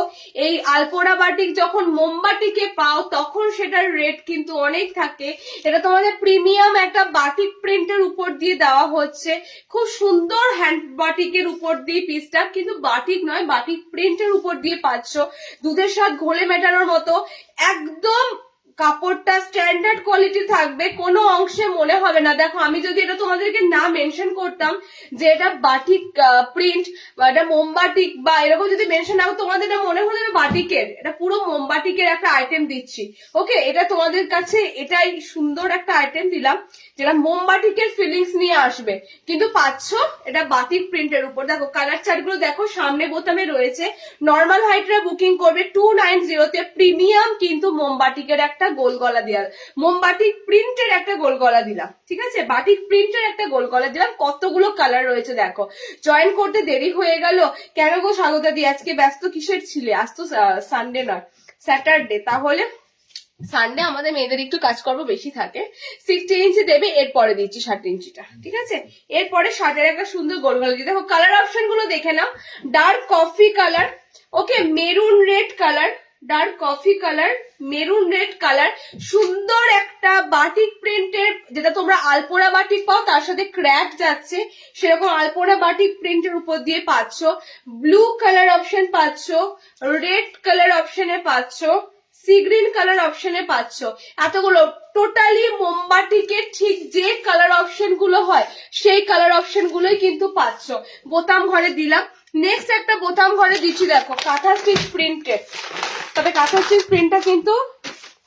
এই আলপনা বাটিক যখন মোমবাটিকে পাও তখন সেটার রেট কিন্তু অনেক থাকে। এটা তোমাদের প্রিমিয়াম একটা বাটিক প্রিন্টের উপর দিয়ে দেওয়া হচ্ছে, খুব সুন্দর হ্যান্ড বাটিকের উপর দিয়ে পিসটা, কিন্তু বাটিক নয়, বাটিক প্রিন্টের উপর দিয়ে পাচ্ছ। দুধের স্বাদ ঘোলে মেটানোর মতো একদম কাপড়টা স্ট্যান্ডার্ড কোয়ালিটি থাকবে, কোনো অংশে মনে হবে না। দেখো, আমি যদি এটা তোমাদেরকে না মেনশন করতাম যে এটা বাটিক প্রিন্ট বা এটা মোমবাটিক বা এরকম যদি মেনশন না, তোমাদের এটা মনে হলো এটা বাটিকের, এটা পুরো মোমবাটিকের একটা আইটেম দিচ্ছি। ওকে, এটা তোমাদের কাছে এটাই সুন্দর একটা আইটেম দিলাম যেটা মোমবাটিকের ফিলিংস নিয়ে আসবে, কিন্তু পাচ্ছ এটা বাটিক প্রিন্টের উপর। দেখো কালার চার্ট গুলো দেখো, সামনে বোতামে রয়েছে। নর্মাল হাইটরা বুকিং করবে 290 তে, প্রিমিয়াম কিন্তু মোমবাটিকের একটা গোল গলা দেওয়া, মোমবাটিক প্রিন্টের একটা গোল গলা দিলাম। ঠিক আছে, বাটিক প্রিন্টের একটা গোল গলা দিলাম। কতগুলো কালার রয়েছে দেখো। জয়েন করতে দেরি হয়ে গেল কেন গো স্বাগতা দি? আজকে ব্যস্ত কিসের ছিলে? আজ তো সানডে নয়, স্যাটারডে। তাহলে সানডে আমাদের মেয়েদের একটু কাজকর্ম বেশি থাকে। 60 ইঞ্চি দেবে, এরপরে দিচ্ছি 60 ইঞ্চিটা। ঠিক আছে, এরপরে শার্টের একটা সুন্দর গোল গলা দিয়ে। দেখো কালার অপশন গুলো দেখে নাও। Dark coffee colour, okay, maroon red colour, dark coffee colour, maroon red colour, সুন্দর একটা বাটিক প্রিন্টের, যেটা তোমরা আলপনা বাটিক পাও তার সাথে ক্র্যাক যাচ্ছে, সেরকম আলপনা বাটিক প্রিন্টের উপর দিয়ে পাচ্ছ। ব্লু কালার অপশন পাচ্ছ, রেড কালার অপশনে পাচ্ছ, সি গ্রিন কালার অপশনে পাচ্ছ। এতগুলো টোটালি মোমবাটিকে ঠিক যে কালার অপশন গুলো হয় সেই কালার অপশন গুলোই কিন্তু পাচ্ছ। বোতাম ঘরে দিলাম। নেক্সট একটা বোতাম ঘরে দিচ্ছি দেখো, কাঁথা স্টিচ প্রিন্টেড। তবে কাঁথা স্টিচ প্রিন্টটা কিন্তু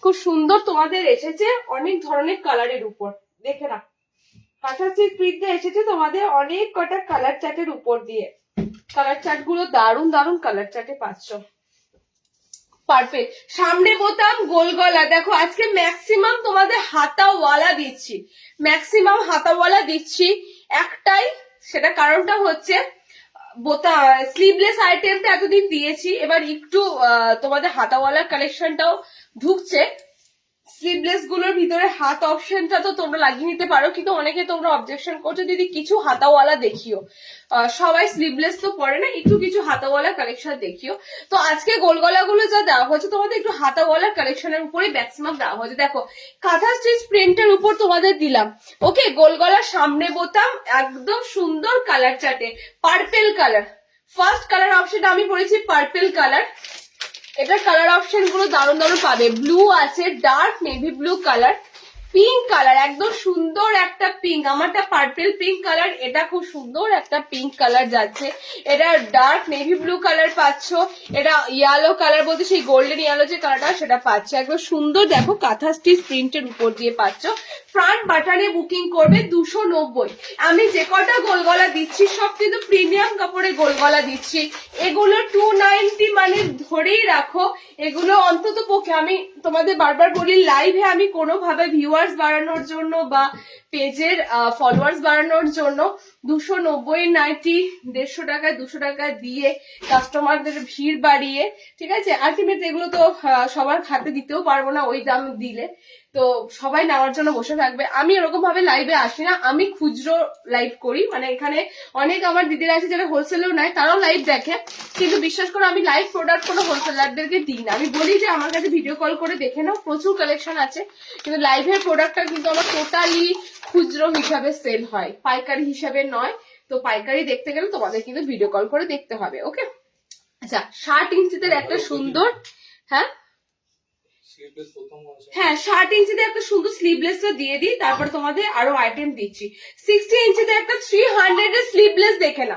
খুব সুন্দর তোমাদের এসেছে অনেক ধরনের কালারের উপর। দেখে না, কাঁথা স্টিচ প্রিন্টটা এসেছে তোমাদের অনেক কটা কালার চার্টের উপর দিয়ে। কালার চার্ট গুলো দারুণ দারুণ কালার চার্টে পাচ্ছ। পারফেক্ট। সামনে বোতাম গোল গলা। দেখো আজকে ম্যাক্সিমাম তোমাদের হাতাওয়ালা দিচ্ছি, ম্যাক্সিমাম হাতাওয়ালা দিচ্ছি। একটাই, সেটা কারণটা হচ্ছে বোতাম স্লিভলেস আইটেমটা এতদিন দিয়েছি, এবার একটু তোমাদের হাতাওয়ালার কালেকশনটাও ঢুকছে। স্লিভলেস গুলোর ভিতরে হাত অপশনটা তো তোমরা লাগিয়ে নিতে পারো, কিন্তু অনেকে তোমরা অবজেকশন করছো যদি কিছু হাতাওয়ালা দেখিও। সবাই স্লিভলেস তো পরে না, একটু কিছু হাতাওয়ালা কালেকশন দেখিও। তো আজকে গোলগলা গুলো যা দেওয়া হয়েছে তোমাদের একটু হাতাওয়ালা কালেকশনের উপরে ম্যাক্সিমাম দেওয়া হয়েছে। দেখো কাঁথা স্টিচ প্রিন্টের উপর তোমাদের দিলাম। ওকে, গোলগলা, সামনে বোতাম, একদম সুন্দর কালার চার্টে পার্পেল কালার। ফার্স্ট কালার অপশনটা আমি পড়েছি পার্পেল কালার। এটার কালার অপশন গুলো দারুণ দারুণ পাবে। ব্লু আছে, dark navy blue colour, pink colour, একদম সুন্দর একটা পিঙ্ক। আমারটা পার্পেল পিঙ্ক কালার, এটা খুব সুন্দর একটা পিঙ্ক কালার যাচ্ছে। এটা ডার্ক নেভি ব্লু কালার পাচ্ছ। এটা ইয়েলো কালার বলতে সেই গোল্ডেন ইয়েলো যে কালারটা সেটা পাচ্ছ। একদম সুন্দর দেখো কাঁথা স্টিচ প্রিন্টের উপর দিয়ে পাচ্ছ। ফ্রন্ট বাটনে বুকিং করবে 290। আমি যে কটা গোলগলা দিচ্ছি সব কিন্তু প্রিমিয়াম কাপড়ে গোলগলা দিচ্ছি। এগুলো 290 মানে ধরেই রাখো। এগুলো অন্তত পক্ষে আমি তোমাদের বারবার বলি, লাইভে আমি কোনোভাবে ভিউয়ার্স বাড়ানোর জন্য বা পেজের ফলোয়ার্স বাড়ানোর জন্য 290 নাইটি 150 টাকায় 200 টাকা দিয়ে কাস্টমারদের ভিড় বাড়িয়ে, ঠিক আছে, আলটিমেট এগুলো তো সবার হাতে দিতেও পারবো না ওই দাম দিলে, তো সবাই নেওয়ার জন্য বসে থাকবে। আমি এরকম ভাবে লাইভে আসি না, আমি খুচরো লাইভ করি। মানে এখানে অনেক আমার দিদিরা আছে যারা হোলসেলেও নেয়, তারাও লাইভ দেখে, কিন্তু বিশ্বাস করো আমি লাইভ প্রোডাক্ট কোনো হোলসেলারদেরকে দিই না। আমি বলি যে আমার কাছে ভিডিও কল করে দেখে নাও, প্রচুর কালেকশন আছে, কিন্তু লাইভের প্রোডাক্টটা কিন্তু আমার টোটালি খুচরো হিসাবে সেল হয়, পাইকারি হিসাবে নয়। তো পাইকারি দেখতে গেলে তোমাদের কিন্তু ভিডিও কল করে দেখতে হবে। ওকে, আচ্ছা 60 ইঞ্চিদের একটা সুন্দর, হ্যাঁ 60 ইঞ্চিতে একটা সুন্দর স্লিভলেসটা দিয়ে দিই, তারপর তোমাদের আরো আইটেম দিচ্ছি। 60 ইঞ্চিতে একটা 300 এর স্লিভলেস দেখে না,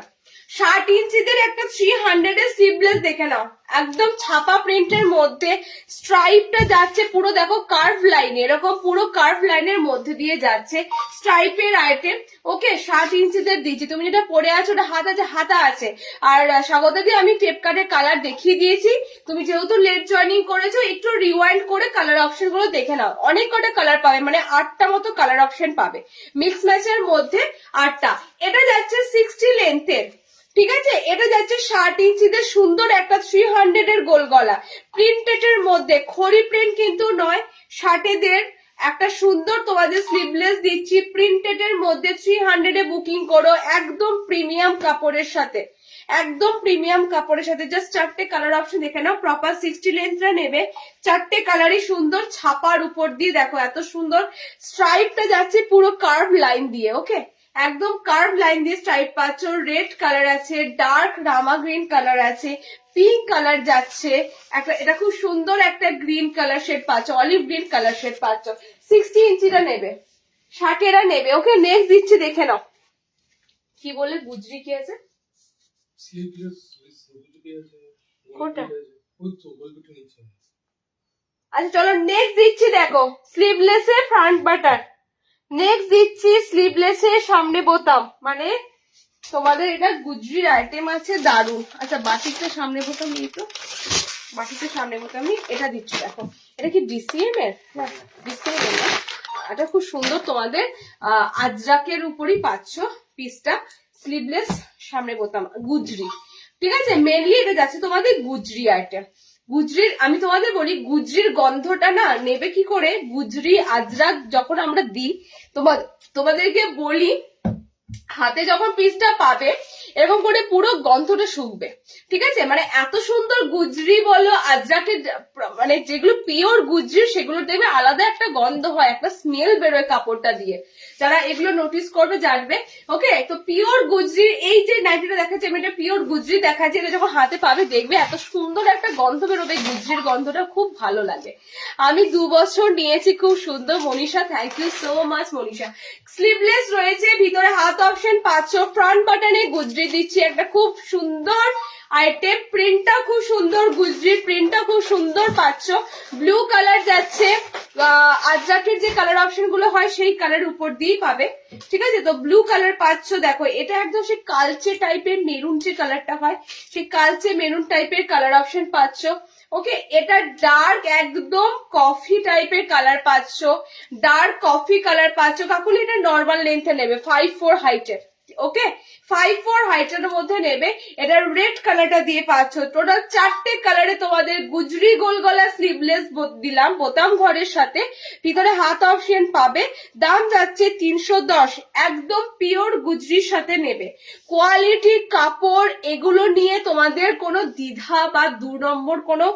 60 ইঞ্চিদের একটা 300 এর স্লিভলেস দেখে নাও, একদম ছাপা প্রিন্টের মধ্যে স্ট্রাইপটা যাচ্ছে পুরো, দেখো কার্ভ লাইন, এরকম পুরো কার্ভ লাইনের মধ্যে দিয়ে যাচ্ছে স্ট্রাইপের আইটেম। ওকে, 60 ইঞ্চিদের দিচ্ছি। তুমি যেটা পরে আছো ওটা হাতা আছে। আর স্বাগতা দিয়ে আমি টেপ কার্ডের কালার দেখিয়ে দিয়েছি। তুমি যেহেতু লেট জয়েনিং করেছো, একটু রিওয়াইন্ড করে কালার অপশন গুলো দেখে নাও। অনেক কটা কালার পাবে, মানে 8টা মতো কালার অপশন পাবে মিক্স ম্যাচের মধ্যে 8টা। এটা যাচ্ছে 60 লেন্থের, ঠিক আছে। এটা যাচ্ছে 60 ইঞ্চিদের সুন্দর একটা 300 এর গোল গলা প্রিন্টেড এর মধ্যে, খড়ি প্রিন্ট কিন্তু নয়, 60 একটা সুন্দর তোমাদের স্লিভলেস দিচ্ছি প্রিন্টেড এর মধ্যে। 300 এ বুকিং করো, একদম প্রিমিয়াম কাপড়ের সাথে, একদম প্রিমিয়াম কাপড়ের সাথে। জাস্ট 4টে কালার অপশন দেখে নাও। প্রপার 60 লেন্থটা নেবে, 4টে কালারই সুন্দর ছাপার উপর দিয়ে, দেখো এত সুন্দর স্ট্রাইপটা যাচ্ছে পুরো কার্ভ লাইন দিয়ে। ওকে, একদম কার্ভ লাইন দিয়ে স্ট্রাইপ পাচ্ছ। রেড কালার আছে, ডার্ক রামা গ্রিন কালার আছে, পিঙ্ক কালার যাচ্ছে একটা, এটা খুব সুন্দর একটা গ্রিন কালার শেড পাচ্ছ, অলিভ গ্রিন কালার শেড পাচ্ছ। 60 ইঞ্চিটা নেবে, 60 নেবে। ওকে, নেক্সট দিচ্ছি দেখে নাও। কি বলে গুজরি কি আছে? কোনটা? আচ্ছা চলো নেক্সট দিচ্ছি, দেখো স্লিভলেস এর ফ্রন্ট বাটন। নেক্সট দিচ্ছি স্লিভলেস এর সামনে বোতাম, মানে তোমাদের এটা গুজরির আইটেম আছে দারুন। আচ্ছা বাটিকটা সামনে বোতাম, এই তো বাটিকটা সামনে বোতামই এটা দিচ্ছি। দেখো এটা কি ডিসিএম এর? না ডিসিএম এর না, এটা খুব সুন্দর তোমাদের আজরাকের উপরই পাচ্ছ পিসটা। স্লিভলেস সামনে বোতাম গুজরি, ঠিক আছে। মেনলি এটা যাচ্ছে তোমাদের গুজরি আইটেম। গুজরির আমি তোমাদের বলি, গুজরির গন্ধটা না নেবে কি করে, গুজরি আজরাক যখন আমরা দিই তোমাদেরকে বলি, হাতে যখন পিসটা পাবে এরকম করে পুরো গন্ধটা শুকবে, ঠিক আছে। মানে এত সুন্দর গুজরি বলো আজরাকের, মানে যেগুলো পিওর গুজরি সেগুলো দেখবে আলাদা একটা গন্ধ হয়, একটা স্মেল বেরোয় কাপড়টা দিয়ে। যারা এগুলো নোটিস করবে জানবে। ওকে, তো পিওর গুজরি, এই যে নাইটিটা দেখাচ্ছে আমি এটা পিওর গুজরি দেখাচ্ছি, এটা যখন হাতে পাবে দেখবে এত সুন্দর একটা গন্ধ বেরোবে, গুজরির গন্ধটা খুব ভালো লাগে। আমি 2 বছর নিয়েছি, খুব সুন্দর। Manisha, thank you so much Manisha. Sleeveless রয়েছে, ভিতরে হাত অপশন পাচ্ছ, ফ্রন্ট বাটনে গুজরি দিচ্ছি একটা খুব সুন্দর আইটেম। প্রিন্টটা খুব সুন্দর, গুজরির প্রিন্টটা খুব সুন্দর পাচ্ছ। ব্লু কালার যাচ্ছে, আজরাকের যে কালার অপশন গুলো হয় সেই কালার উপর দিয়েই পাবে, ঠিক আছে। তো ব্লু কালার পাচ্ছ, দেখো এটা একদম সেই কালচে টাইপের মেরুন যে কালারটা হয়, সেই কালচে মেরুন টাইপের কালার অপশন পাচ্ছ। ওকে, এটা ডার্ক একদম কফি টাইপের কালার পাচ্ছ, ডার্ক কফি কালার পাচ্ছ। কাকুলি এটা নর্মাল লেন্থে নেবে, 5'4" হাইটের। ওকে, 5'4" হাইটের মধ্যে নেবে। এটা রেড কালারটা দিয়ে পাচ্ছ। টোটাল 4টে কালারে তোমাদের গুজরি গোল গলা স্লিভলেস দিলাম বোতাম ঘরের সাথে, ভিতরে হাত অপশন পাবে। দাম যাচ্ছে 310, একদম পিওর গুজরির সাথে নেবে। কোয়ালিটি কাপড় এগুলো নিয়ে তোমাদের কোনো দ্বিধা বা 2 নম্বর কোনো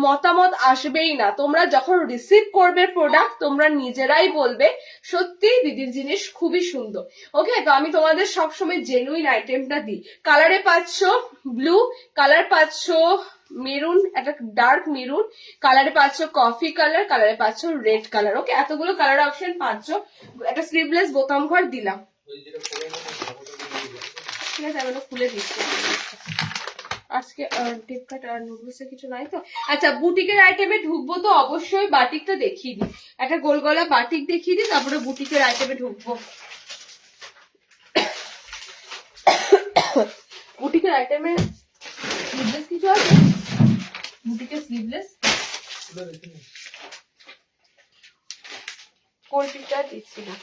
মতামত আসবেই না। তোমরা যখন রিসিভ করবে প্রোডাক্ট তোমরা নিজেরাই বলবে সত্যি দিদির জিনিস খুবই সুন্দর। ওকে, তো আমি তোমাদের সবসময় জেনুইন আইটেমটা দিই। কালারে পাচ্ছ ব্লু কালার, পাচ্ছ মেরুন, একটা ডার্ক মেরুন কালারে পাচ্ছ, কফি কালার কালারে পাচ্ছ, রেড কালার। ওকে, এতগুলো কালার অপশন পাচ্ছ। একটা স্লিভলেস বোতাম ঘর দিলাম, ঠিক আছে। আমি খুলে দিচ্ছি আজকে। টেপ কাট আর নুডলস কিছু নাই তো। আচ্ছা বুটিকের আইটেমে ঢুকবো তো অবশ্যই বাটিকটা দেখিয়ে দিই, একটা গোল গলা বাটিক দেখিয়ে দিই, তারপরে বুটিকের আইটেমে ঢুকবো। বুটিকের আইটেমে স্লিভলেস কিছু আছে? বুটিকের স্লিভলেস কোন পিকটা দিচ্ছি না।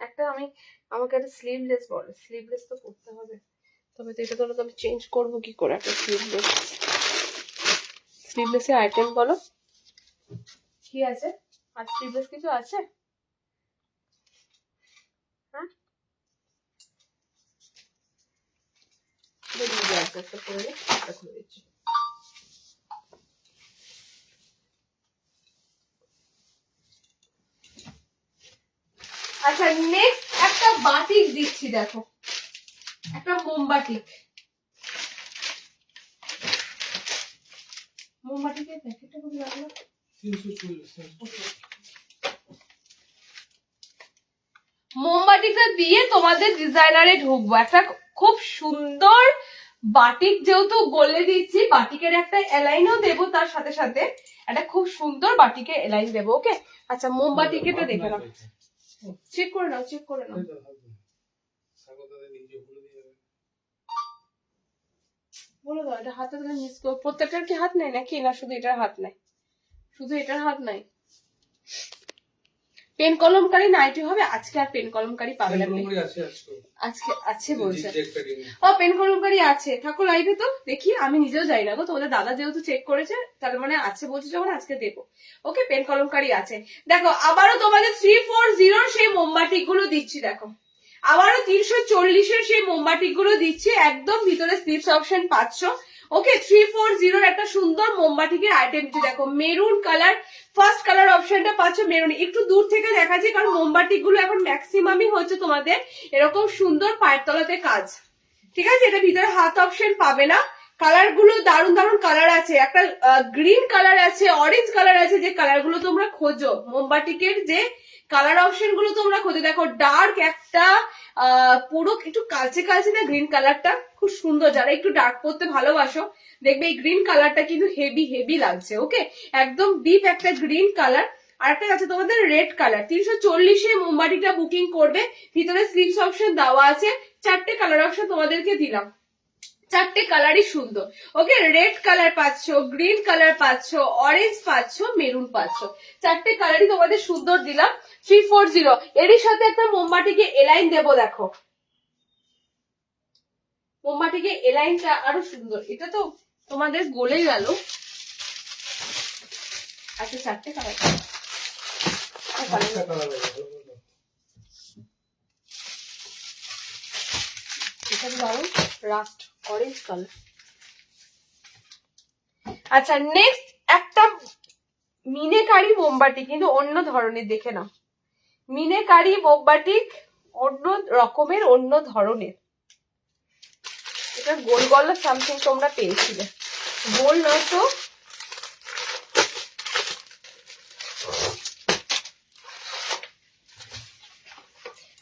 একটা আমাকে একটা স্লিভলেস বলে, স্লিভলেস তো করতে হবে, তবে তো এটা তো আমি চেঞ্জ করবো কি করে একটা স্লিভলেস। স্লিভলেসের আইটেম বলো কি আছে, আর স্লিভলেস কিছু আছে? হ্যাঁ আচ্ছা নেক্সট একটা বাটিক দিচ্ছি, দেখো একটা মোমবাটিক। মোমবাটিকের প্যাকেটটা কত লাগলো? 340। মোমবাতিটা দিয়ে তোমাদের ডিজাইনারে ঢুকবো। একটা খুব সুন্দর বাটিক যেহেতু গলে দিচ্ছি, বাটিকের একটা এলাইনও দেবো, তার সাথে সাথে একটা খুব সুন্দর বাটিকের এলাইন দেবো। ওকে, আচ্ছা মোমবাতিকেটা দেখে নাও, চেক করে নাও, চেক করে নাও। বলে দাও এটা হাতে ধরে মিস করো। প্রত্যেকটার কি হাত নাই নাকি, না শুধু এটার হাত নাই? শুধু এটার হাত নাই। পেন কলমকারী নাইটি হবে আজকে, আর পেন কলমকারী পাবে না। আজকে আছে বলছে, ও পেন কলমকারী আছে, থাকো লাইভে তো দেখি। আমি নিজেও যাই না গো, তোমাদের দাদা যেহেতু চেক করেছে তার মানে আছে বলছে যখন, আজকে দেবো। ওকে, পেন কলমকারী আছে। দেখো আবারও তোমাদের 340 সেই মোমবাতি গুলো দিচ্ছি। দেখো আবারও 340 সেই মোমবাতি গুলো দিচ্ছি, একদম ভিতরে স্লিপস অপশন পাচ্ছ। ওকে, 340 একটা সুন্দর মোমবাতিকের আইটেম। দেখো মেরুন কালার, ফার্স্ট কালার অপশনটা পাচ্ছ মেরুন। একটু দূর থেকে দেখাচ্ছি কারণ মোমবাতি গুলো এখন ম্যাক্সিমামই হচ্ছে তোমাদের এরকম সুন্দর পায়ের তলাতে কাজ। ঠিক আছে, এটা ভিতরে হাত অপশন পাবে না। কালার গুলো দারুন দারুন কালার আছে, একটা গ্রিন কালার আছে, অরেঞ্জ কালার আছে, যে কালার গুলো তোমরা খোঁজো মোমবাতিকের, যে কালার অপশন গুলো তোমরা খোঁজো। দেখো ডার্ক একটা পুরো একটু কালচে কালচে না গ্রিন কালারটা, খুব সুন্দর। যারা একটু ডার্ক পরতে ভালোবাসো দেখবে এই গ্রিন কালারটা কিন্তু হেভি হেভি লাগছে। ওকে, একদম ডিপ একটা গ্রিন কালার। আরেকটা আছে তোমাদের রেড কালার। 340 মোমবাতিটা বুকিং করবে, ভিতরে স্লিপস অপশন দেওয়া আছে। 4টে কালার অপশন তোমাদেরকে দিলাম, 4টে কালারই সুন্দর। ওকে, রেড কালার পাচ্ছ, গ্রিন কালার পাচ্ছ, অরেঞ্জ পাচ্ছ, মেরুন পাচ্ছ, 4টে কালারই তোমাদের সুন্দর দিলাম। 340 এরই সাথে একটা মোমবাতিকে এলাইন দেবো। দেখো মোমবাতিকে এলাইনটা আরো সুন্দর, এটা তো তোমাদের গলে গেল। আচ্ছা 4টে কালার, এটা দারুন রাস্ট অরেঞ্জ কালার। আচ্ছা নেক্সট একটা মিনেকারি মোমবাতি, কিন্তু অন্য ধরনের, দেখে নাও মিনেকারি মোমবাতি, অন্য রকমের, অন্য ধরনের। এটা গোল গলা সামথিং তোমরা পেয়েছিলে, গোল নয় তো।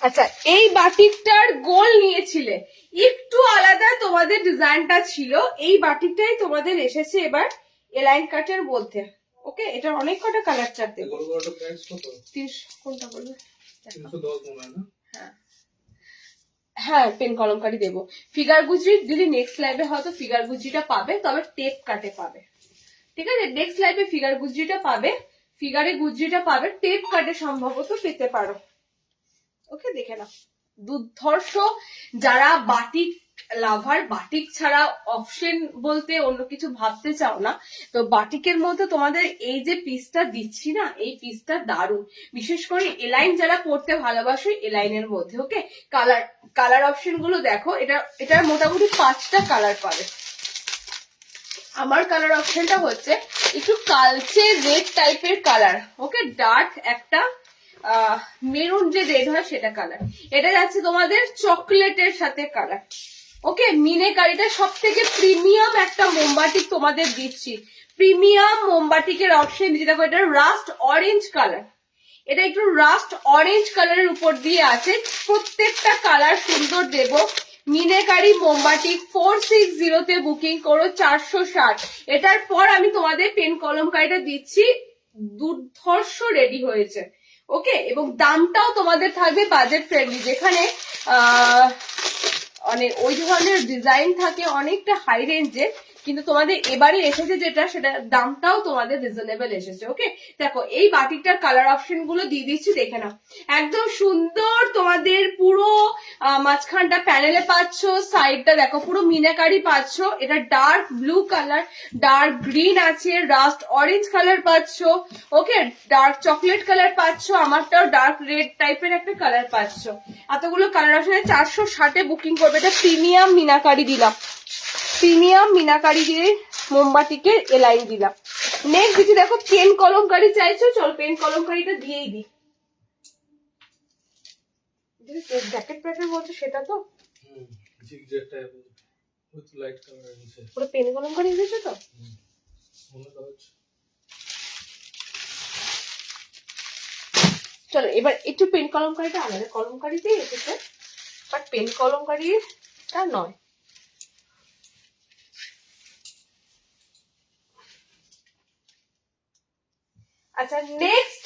আচ্ছা এই বাটিকটার গোল নিয়েছিলে, একটু আলাদা তোমাদের ডিজাইনটা ছিল। এই বাটিকটাই তোমাদের এসেছে এবার এলাইন কাটের মধ্যে। ওকে, এটার অনেক কটা কালার চার দেবো। কোনটা বলবে? হ্যাঁ পেন কলমকারি দেবো। ফিগার গুজরি যদি নেক্সট লাইভে হয়তো ফিগার গুজরিটা পাবে, তবে টেপ কাটে পাবে। ঠিক আছে, নেক্সট লাইভে ফিগার গুজরিটা পাবে, ফিগারে গুজরিটা পাবে, টেপ কাটে সম্ভবত পেতে পারো। ওকে, দেখে নাও দুর্ধর্ষ। যারা বাটিক লাভার, বাটিক ছাড়া অপশন বলতে অন্য কিছু ভাবতে চাও না, তো বাটিকের মধ্যে তোমাদের এই যে পিসটা দিচ্ছি না, এই পিসটা দারুণ। বিশেষ করে এলাইন যারা পড়তে ভালোবাসো, এলাইনের মধ্যে। ওকে, কালার কালার অপশন গুলো দেখো, এটার মোটামুটি 5টা কালার পাবে। আমার কালার অপশনটা হচ্ছে একটু কালচে রেড টাইপের কালার। ওকে, ডার্ক একটা মেরুন যে রেড হয় সেটা কালার। এটা যাচ্ছে তোমাদের চকলেটের সাথে কালার। ওকে, মিনেকারিটা সব থেকে প্রিমিয়াম একটা মোমবাতি তোমাদের দিচ্ছি, প্রিমিয়াম মোমবাতিকের অপশন দিচ্ছি। দেখো এটা রাস্ট অরেঞ্জ কালার, এটা একটু রাস্ট অরেঞ্জ কালারের উপর দিয়ে আছে। প্রত্যেকটা কালার সুন্দর দেবো। মিনেকারি মোমবাতি 460 তে বুকিং করো, 460। এটার পর আমি তোমাদের পেন কলমকারিটা দিচ্ছি, দুর্ধর্ষ রেডি হয়েছে। ওকে, এবং দামটাও তোমাদের থাকবে বাজেট ফ্রেন্ডলি, যেখানে মানে ওই ধরনের ডিজাইন থাকে অনেকটা হাই রেঞ্জের, কিন্তু তোমাদের এবারে এসেছে যেটা, সেটা দামটাও তোমাদের রিজনেবল এসেছে। ওকে, দেখো এই বাটিকটার কালার অপশন গুলো দিয়ে দিচ্ছি, দেখে নাও। একদম সুন্দর তোমাদের পুরো মাঝখানটা প্যানেলে পাচ্ছ, সাইডটা দেখো পুরো মিনাকারি পাচ্ছ। এটা dark blue colour, dark green আছে, রাস্ট অরেঞ্জ কালার পাচ্ছ। ওকে, ডার্ক চকলেট কালার পাচ্ছ, আমারটাও ডার্ক রেড টাইপের একটা কালার পাচ্ছ। এতগুলো কালার অপশনে 460 বুকিং করবে। এটা প্রিমিয়াম মিনাকারি দিলাম, প্রিমিয়াম মিনাকারি দিয়ে মোমবাতিকে এলাইন দিলাম। নেক্সট দিচ্ছি দেখো পেন কলমকারি চাইছো, চল পেন কলমকারিটা দিয়েই দিই। জ্যাকেট প্যাকেট বলছো সেটা তো পুরো পেন কলমকারি দিয়েছো তো। চলো এবার একটু পেন কলমকারিটা আলাদা, কলমকারিতেই এসেছে বাট পেন কলমকারিটা নয়। আচ্ছা নেক্সট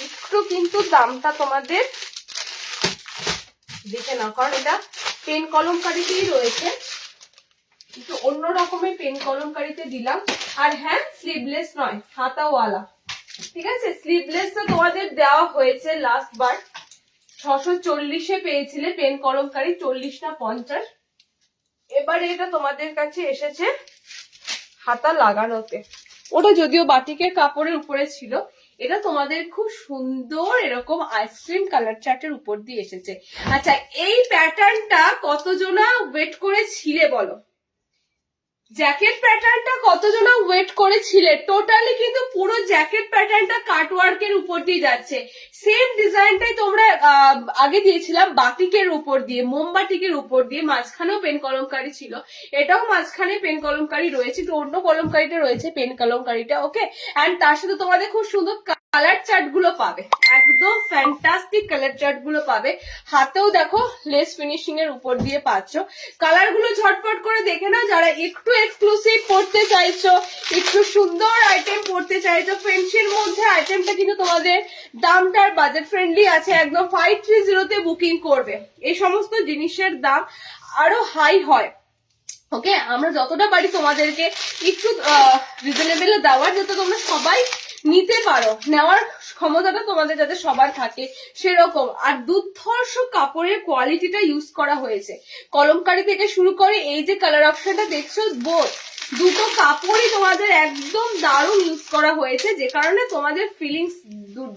একটু কিন্তু দামটা তোমাদের দেখে নাও, কারণ এটা পেন কলমকারিতেই রয়েছে, একটু অন্য রকমের পেন কলমকারিতে দিলাম। আর হ্যাঁ স্লিভলেস নয়, হাতাওয়ালা, ঠিক আছে। স্লিভলেসটা তোমাদের দেওয়া হয়েছে লাস্ট বার 640-এ পেয়েছিলে পেন কলমকারি, 40 না 50। এবারে এটা তোমাদের কাছে এসেছে হাতা লাগানোতে, ওটা যদিও বাটিকের কাপড়ের উপরে ছিল, এটা তোমাদের খুব সুন্দর এরকম আইসক্রিম কালার চার্টের উপর দিয়ে এসেছে। আচ্ছা এই প্যাটার্নটা কতজনা ওয়েট করেছিলে বলো, জ্যাকেট প্যাটার্নটা কতজনা ওয়েট করেছিলে? টোটালি কিন্তু পুরো জ্যাকেট প্যাটার্নটা কাটওয়ার্কের উপর দিয়ে যাচ্ছে। সেম ডিজাইনটাই তোমরা আগে দিয়েছিলাম বাটিকের উপর দিয়ে, মোমবাটিকের উপর দিয়ে, মাঝখানেও পেন কলমকারি ছিল, এটাও মাঝখানে পেন কলমকারি রয়েছে, একটু অন্য কলমকারিটা রয়েছে পেন কলমকারিটা, ওকে। এন্ড তার সাথে তোমাদের খুব সুন্দর কালার চার্ট গুলো পাবে, একদম ফ্যান্টাস্টিক কালার চার্ট গুলো পাবে। হাতেও দেখো লেস ফিনিশিং এর উপর দিয়ে পাচ্ছ। কালার গুলো ঝটপট করে দেখে নাও, যারা একটু এক্সক্লুসিভ পড়তে চাইছো, একটু সুন্দর আইটেম পড়তে চাইছো, ফ্রেন্ডশির মধ্যে আইটেমটা কিন্তু তোমাদের দামটার বাজেট ফ্রেন্ডলি আছে, একদম 530 তে বুকিং করবে। এই সমস্ত জিনিসের দাম আরো হাই হয়, ওকে। আমরা যতটা পারি তোমাদেরকে একটু রিজনেবল দেওয়ার, যাতে তোমরা সবাই নিতে পারো, নেওয়ার ক্ষমতাটা তোমাদের যাতে সবার থাকে সেরকম। আর দুর্ধর্ষ কাপড়ের কোয়ালিটিটা ইউজ করা হয়েছে, কলমকারি থেকে শুরু করে এই যে কালার অপশনটা দেখছো, বোথ দুটো কাপড়ই তোমাদের একদম দারুণ ইউজ করা হয়েছে, যে কারণে তোমাদের ফিলিংস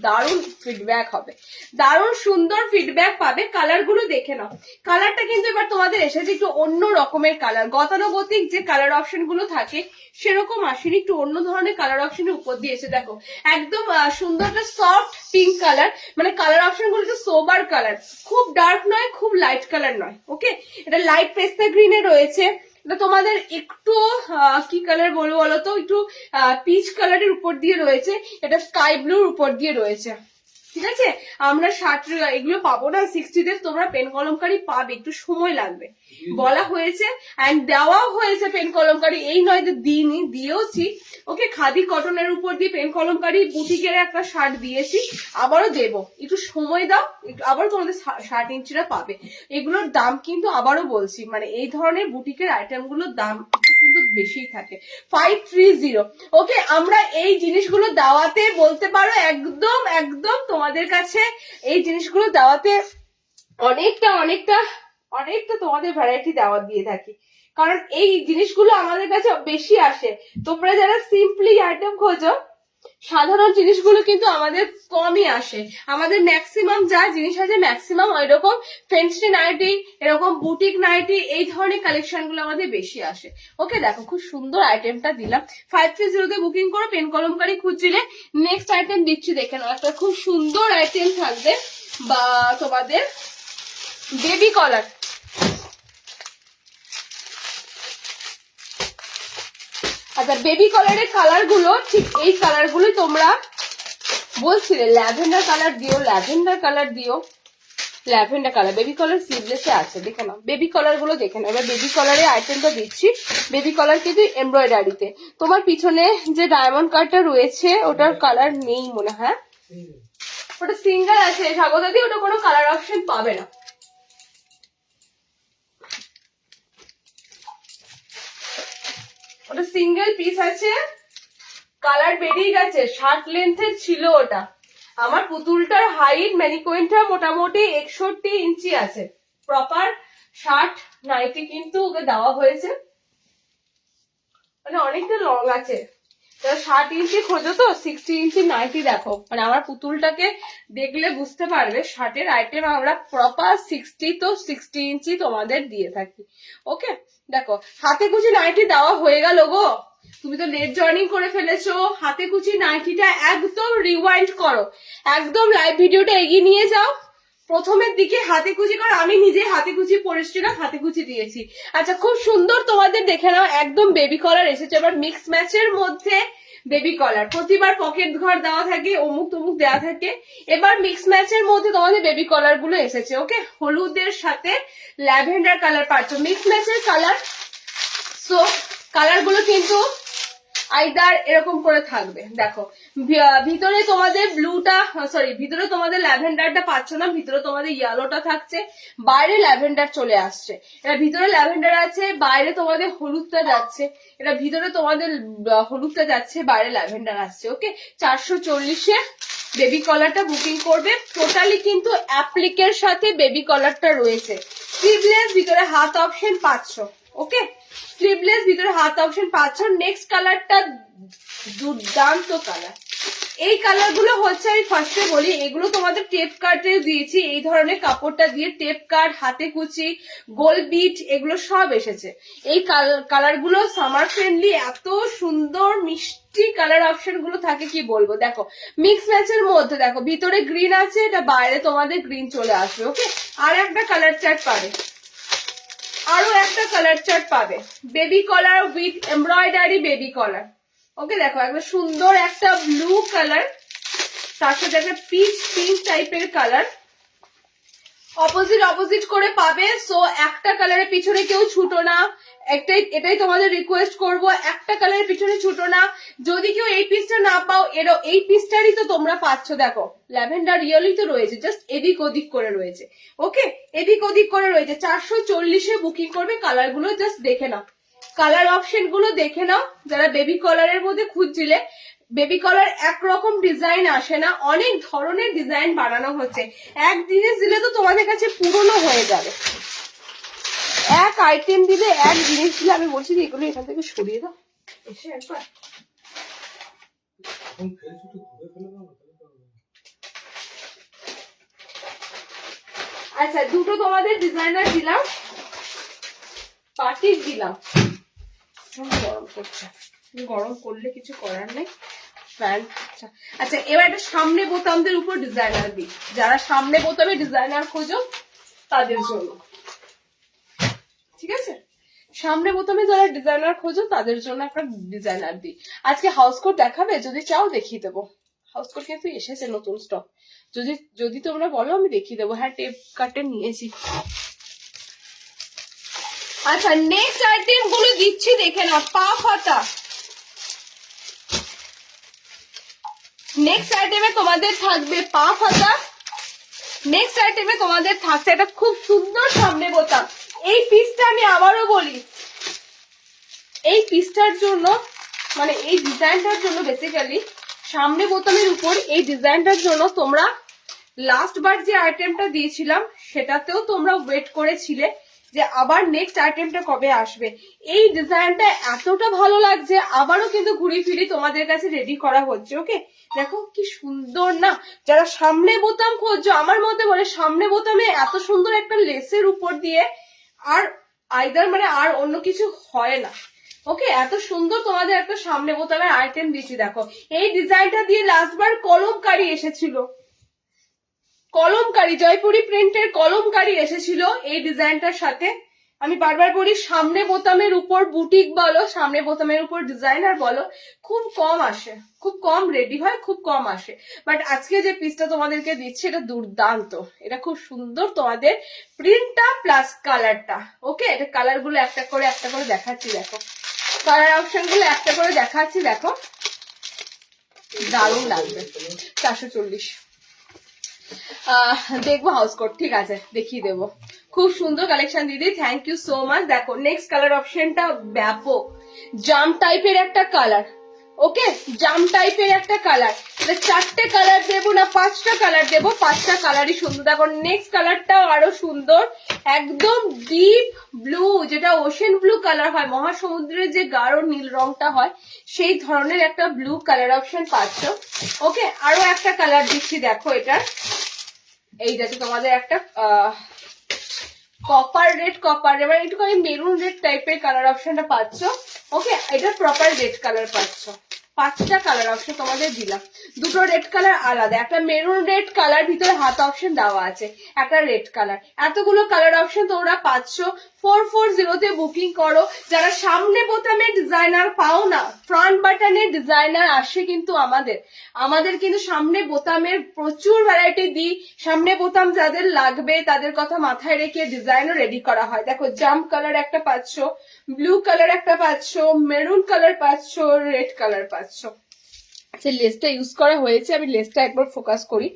দারুণ ফিডব্যাক হবে, দারুণ সুন্দর ফিডব্যাক পাবে। কালার গুলো দেখে নাও, কালারটা কিন্তু এবার তোমাদের এসেছে একটু অন্য রকমের কালার, গতানুগতিক যে কালার অপশন গুলো থাকে সেরকম আসেনি, একটু অন্য ধরনের কালার অপশনের উপর দিয়ে এসে দেখো একদম সুন্দর একটা সফট পিঙ্ক কালার, মানে কালার অপশন গুলো একটু সোবার কালার, খুব ডার্ক নয় খুব লাইট কালার নয়, ওকে। এটা লাইট পেস্তা গ্রিনে রয়েছে, এটা তোমাদের একটু কি কালার বলবো বলতো, একটু পিচ কালারের উপর দিয়ে রয়েছে, এটা স্কাই ব্লুর উপর দিয়ে রয়েছে, ঠিক আছে। আমরা 60 এগুলো পাবো না 60-তে, তোমরা পেন কলমকারি পাবে, একটু সময় লাগবে, বলা হয়েছে এন্ড দেওয়াও হয়েছে পেন কলমকারি, এই নয় যে দিইনি, দিয়েওছি, ওকে। খাদি কটনের উপর দিয়ে পেন কলমকারি বুটিকের একটা শার্ট দিয়েছি, আবারও দেবো, একটু সময় দাও, আবারও তোমাদের 60 ইঞ্চিরা পাবে। এগুলোর দাম কিন্তু আবারও বলছি, মানে এই ধরনের বুটিকের আইটেম গুলোর দাম কিন্তু বেশিই থাকে, 530, ওকে। আমরা এই জিনিসগুলো দাওয়াতে বলতে পারো একদম একদম তোমাদের কাছে এই জিনিসগুলো দাওয়াতে অনেকটা অনেকটা অনেকটা তোমাদের ভ্যারাইটি দাওয়াত দিয়ে থাকি, কারণ এই জিনিসগুলো আমাদের কাছে বেশি আসে। তোমরা যারা সিম্পলি আইটেম খোঁজো, সাধারণ জিনিসগুলো কিন্তু আমাদের কমই আসে, আমাদের ম্যাক্সিমাম যা জিনিস আছে ম্যাক্সিমাম ওইরকম ফ্যান্সি নাইটি, এরকম বুটিক নাইটি, এই ধরনের কালেকশন গুলো আমাদের বেশি আসে, ওকে। দেখো খুব সুন্দর আইটেমটা দিলাম, 530-তে বুকিং করো পেন কলমকারি খুঁজছিলে। নেক্সট আইটেম দিচ্ছি দেখে নাও, একটা খুব সুন্দর আইটেম থাকবে বা তোমাদের বেবি কলার। আচ্ছা বেবি কলারের কালার গুলো ঠিক এই কালার গুলো তোমরা বলছিলে, ল্যাভেন্ডার কালার দিও, ল্যাভেন্ডার কালার দিও, ল্যাভেন্ডার কালার বেবি কলার স্লিভলেসে আছে, দেখে নাও বেবি কলার গুলো দেখে নাও। এবার বেবি কলারের আইটেমটা দিচ্ছি, বেবি কলার কিন্তু এমব্রয়ডারিতে। তোমার পিছনে যে ডায়মন্ড কাটটা রয়েছে ওটার কালার নেই মনে হয়, ওটা সিঙ্গেল আছে স্বাগতাদি, ওটা কোনো কালার অপশন পাবে না। ওটা সিঙ্গেল পিস আছে, কালার বেরিয়ে গেছে, শার্ট লেন্থের ছিল ওটা। আমার পুতুলটার হাইট ম্যানিকুইনটা মোটামুটি 61 ইঞ্চি আছে, প্রপার শার্ট নাইটি কিন্তু ওকে দেওয়া হয়েছে, মানে অনেকটা লং আছে। 60 ইঞ্চি খোঁজো তো 60 ইঞ্চি নাইটি দেখো, মানে আমার পুতুলটাকে দেখলে বুঝতে পারবে শার্টের আইটেম আমরা প্রপার 60 তো 60 ইঞ্চি তোমাদের দিয়ে থাকি, ওকে। দেখো হাতে কুচি নাইটি দেওয়া হয়ে গেল গো, তুমি তো লেট জয়েনিং করে ফেলেছো, হাতে কুচি নাইটিটা একদম রিওয়াইন্ড করো, একদম লাইভ ভিডিওটা এগিয়ে নিয়ে যাও, প্রথমের দিকে হাতে কুচি করো, আমি নিজে হাতে কুচি পরেছিলাম, হাতে কুচি দিয়েছি। আচ্ছা খুব সুন্দর তোমাদের দেখে নাও, একদম বেবি কলার এসেছে। এবার মিক্স ম্যাচের মধ্যে বেবি কলার। প্রতিবার পকেট ঘর দেওয়া থাকে, অমুক তমুক দেওয়া থাকে, এবার মিক্স ম্যাচের মধ্যে তোমাদের বেবি কলার গুলো এসেছে। ওকে, হলুদের সাথে ল্যাভেন্ডার কালার পাচ্ছ, মিক্স ম্যাচের কালার। সো কালার গুলো কিন্তু আইদার এরকম করে থাকবে। দেখো ভিতরে তোমাদের ব্লুটা, সরি ভিতরে তোমাদের ল্যাভেন্ডারটা পাচ্ছ না, ভিতরে তোমাদের ইয়েলোটা থাকছে, বাইরে ল্যাভেন্ডার চলে আসছে। এটা ভিতরে ল্যাভেন্ডার আছে, বাইরে তোমাদের হলুদটা যাচ্ছে। এটা ভিতরে তোমাদের হলুদটা যাচ্ছে, বাইরে ল্যাভেন্ডার আসছে। ওকে, 440-এ বেবি কলারটা বুকিং করবে। টোটালি কিন্তু অ্যাপ্লিকের সাথে বেবি কলারটা রয়েছে। স্লিভলেস, ভিতরে হাত অপশন পাচ্ছ। ওকে, স্লিভলেস, ভিতরে হাত অপশন পাচ্ছ। নেক্সট কালারটা দুর্দান্ত কালার। এই কালার গুলো হচ্ছে, আমি ফার্স্টে বলি, এগুলো তোমাদের টেপ কাটে দিয়েছি। এই ধরনের কাপড়টা দিয়ে টেপ কাট, হাতে কুচি, গোল বিট, এগুলো সব এসেছে। এই কালার গুলো সামার ফ্রেন্ডলি, এত সুন্দর মিষ্টি কালার অপশন গুলো থাকে কি বলবো। দেখো মিক্স ম্যাচের মধ্যে দেখো ভিতরে গ্রিন আছে, এটা বাইরে তোমাদের গ্রিন চলে আসবে। ওকে, আর একটা কালার চার্ট পাবে, আরো একটা কালার চার্ট পাবে, baby collar with embroidery baby collar. Okay, দেখো একদম সুন্দর একটা ব্লু কালার, তার সাথে একটা পিচ পিঙ্ক টাইপের কালার, অপোজিট করে পাবে। সো একটা কালারের পিছনে কেউ ছুটো না, এটাই তোমাদের রিকোয়েস্ট করব, একটা কালারের পিছনে ছুটো না। যদি কেউ এই পিসটা না পাও, এই পিসটারই তো তোমরা পাচ্ছ। দেখো ল্যাভেন্ডার রিয়েলই তো রয়েছে, জাস্ট এদিক ওদিক করে রয়েছে। ওকে, এদিক ওদিক করে রয়েছে। 440-এ বুকিং করবে। কালার গুলো জাস্ট দেখে নাও, কালার অপশন গুলো দেখে নাও। যারা বেবি কলারের মধ্যে খুঁজছিলে, বেবি কলার একরকম ডিজাইন আসে না, অনেক ধরনের ডিজাইন বানানো হচ্ছে। এক জিনিস দিলে তো তোমাদের কাছে পুরনো হয়ে যাবে, এক আইটেম দিলে, এক জিনিস দিলে। আমি বলছি যে এগুলো এখান থেকে সরিয়ে দাও, এসে একবার। আচ্ছা, দুটো তোমাদের ডিজাইনার দিলাম, পার্টির দিলাম। গরম করছে, গরম করলে কিছু করার নেই। আচ্ছা, এবার একটা সামনে বোতামদের উপর ডিজাইনার দিই। যারা সামনে বোতামে ডিজাইনার খোঁজো তাদের জন্য, ঠিক আছে? সামনে বোতামে যারা ডিজাইনার খোঁজো তাদের জন্য একটা ডিজাইনার দিই। আজকে হাউস কোট দেখাবে? যদি চাও দেখিয়ে দেবো। হাউস কোট কিন্তু এসেছে নতুন স্টক, যদি তোমরা বলো আমি দেখিয়ে দেবো। হ্যাঁ, টেপ কাটে নিয়েছি। আচ্ছা, নেক্সট আইটেম গুলো দিচ্ছি, দেখে নাও। পা ফাতা, নেক্সট আইটেমে তোমাদের থাকবে পা ফাতা। নেক্সট আইটেমে তোমাদের থাকছে একটা খুব সুন্দর সামনে বোতাম। এই পিসটা আমি আবারও বলি, এই পিসটার জন্য, মানে এই ডিজাইনটার জন্য, বেসিক্যালি সামনে বোতামের উপর এই ডিজাইনটার জন্য তোমরা লাস্ট বার যে আইটেমটা দিয়েছিলাম সেটাতেও তোমরা ওয়েট করেছিলে যে আবার নেক্সট আইটেমটা কবে আসবে। এই ডিজাইনটা এতটা ভালো লাগছে, আবারও কিন্তু ঘুরি ফিরি তোমাদের কাছে রেডি করা হচ্ছে। ওকে, দেখো কি সুন্দর না। যারা সামনে বোতাম খোঁজো, আমার মতে বলে সামনে বোতামে এত সুন্দর একটা লেসের উপর দিয়ে আর আইদার মানে আর অন্য কিছু হয় না। ওকে, এত সুন্দর তোমাদের একটা সামনে বোতামের আইটেম দিচ্ছি। দেখো এই ডিজাইনটা দিয়ে লাস্টবার কলমকারি এসেছিল, কলমকারি জয়পুরি প্রিন্টের কলমকারি এসেছিল এই ডিজাইনটার সাথে। আমি বারবার বলি, সামনে বোতামের উপর বুটিক বলো, সামনে বোতামের উপর ডিজাইনার বলো, খুব কম আসে, খুব কম রেডি হয়, খুব কম আসে। বাট আজকে যে পিসটা তোমাদেরকে দিচ্ছি এটা দুর্দান্ত, এটা খুব সুন্দর। তোমাদের প্রিন্টটা প্লাস কালারটা। ওকে, এটা কালার গুলো একটা করে দেখাচ্ছি। দেখো কালার অপশন গুলো একটা করে দেখাচ্ছি। দেখো দারুণ লাগবে। 440 দেখবো হাউস কোট, ঠিক আছে দেখিয়ে দেবো। খুব সুন্দর কালেকশন দিদি, থ্যাংক ইউ সো মাচ। দেখো নেক্সট কালার অপশনটা ব্যাপক জাম টাইপের একটা কালার। ওকে, জাম টাইপের একটা কালার। এটা 4টে কালার দেবো না 5টা কালার দেবো, 5টা কালারই সুন্দর। দেখো নেক্সট কালারটাও আরো সুন্দর, একদম ডিপ ব্লু, যেটা ওশেন ব্লু কালার হয়, মহাসমুদ্রের যে গাঢ় নীল রংটা হয় সেই ধরনের একটা ব্লু কালার অপশন পাচ্ছ। ওকে, আরো একটা কালার দিচ্ছি। দেখো এটার এই যাচ্ছে তোমাদের একটা কপার রেড, এবার একটুখানি মেরুন রেড টাইপের কালার অপশনটা পাচ্ছ। ওকে, এটা প্রপার রেড কালার পাচ্ছ। 5টা কালার অপশন তোমাদের দিলাম। দুটো রেড কালার আলাদা, একটা মেরুন রেড কালার, ভিতরে হাত অপশন দেওয়া আছে, একটা রেড কালার। এতগুলো কালার অপশন তোমরা পাচ্ছ। 440 বুকিং করো। যারা সামনে বোতামের ডিজাইনার পাও না, ফ্রন্ট বাটনের ডিজাইনার আসে কিন্তু আমাদের কিন্তু সামনে বোতামের প্রচুর ভ্যারাইটি দিই। সামনে বোতাম যাদের লাগবে তাদের কথা মাথায় রেখে ডিজাইনও রেডি করা হয়। দেখো জাম্প কালার একটা পাচ্ছ, ব্লু কালার একটা পাচ্ছ, মেরুন কালার পাচ্ছ, রেড কালার পাচ্ছ। আচ্ছা, লেসটা ইউজ করা হয়েছে, আমি লেসটা একবার ফোকাস করি।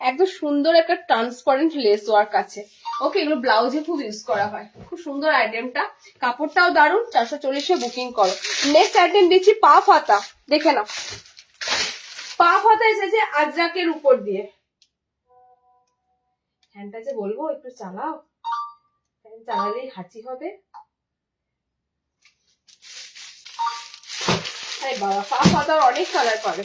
একদম সুন্দর একটা ট্রান্সপারেন্ট লেস ওয়ার্ক আছে। ওকে, এগুলো ব্লাউজে খুব ইউজ করা হয়। খুব সুন্দর আইটেমটা, কাপড়টাও দারুণ। 440 বুকিং করো। নেক্সট আইটেম দিচ্ছি পাফ হাতা, দেখে নাও। পাফ হাতা এসেছে আজরাকের উপর দিয়ে। ফ্যানটা যে বলবো একটু চালাও, ফ্যান চালালেই হাঁচি হবে। বাবা, পাফ হাতার অনেক কালার পাবে।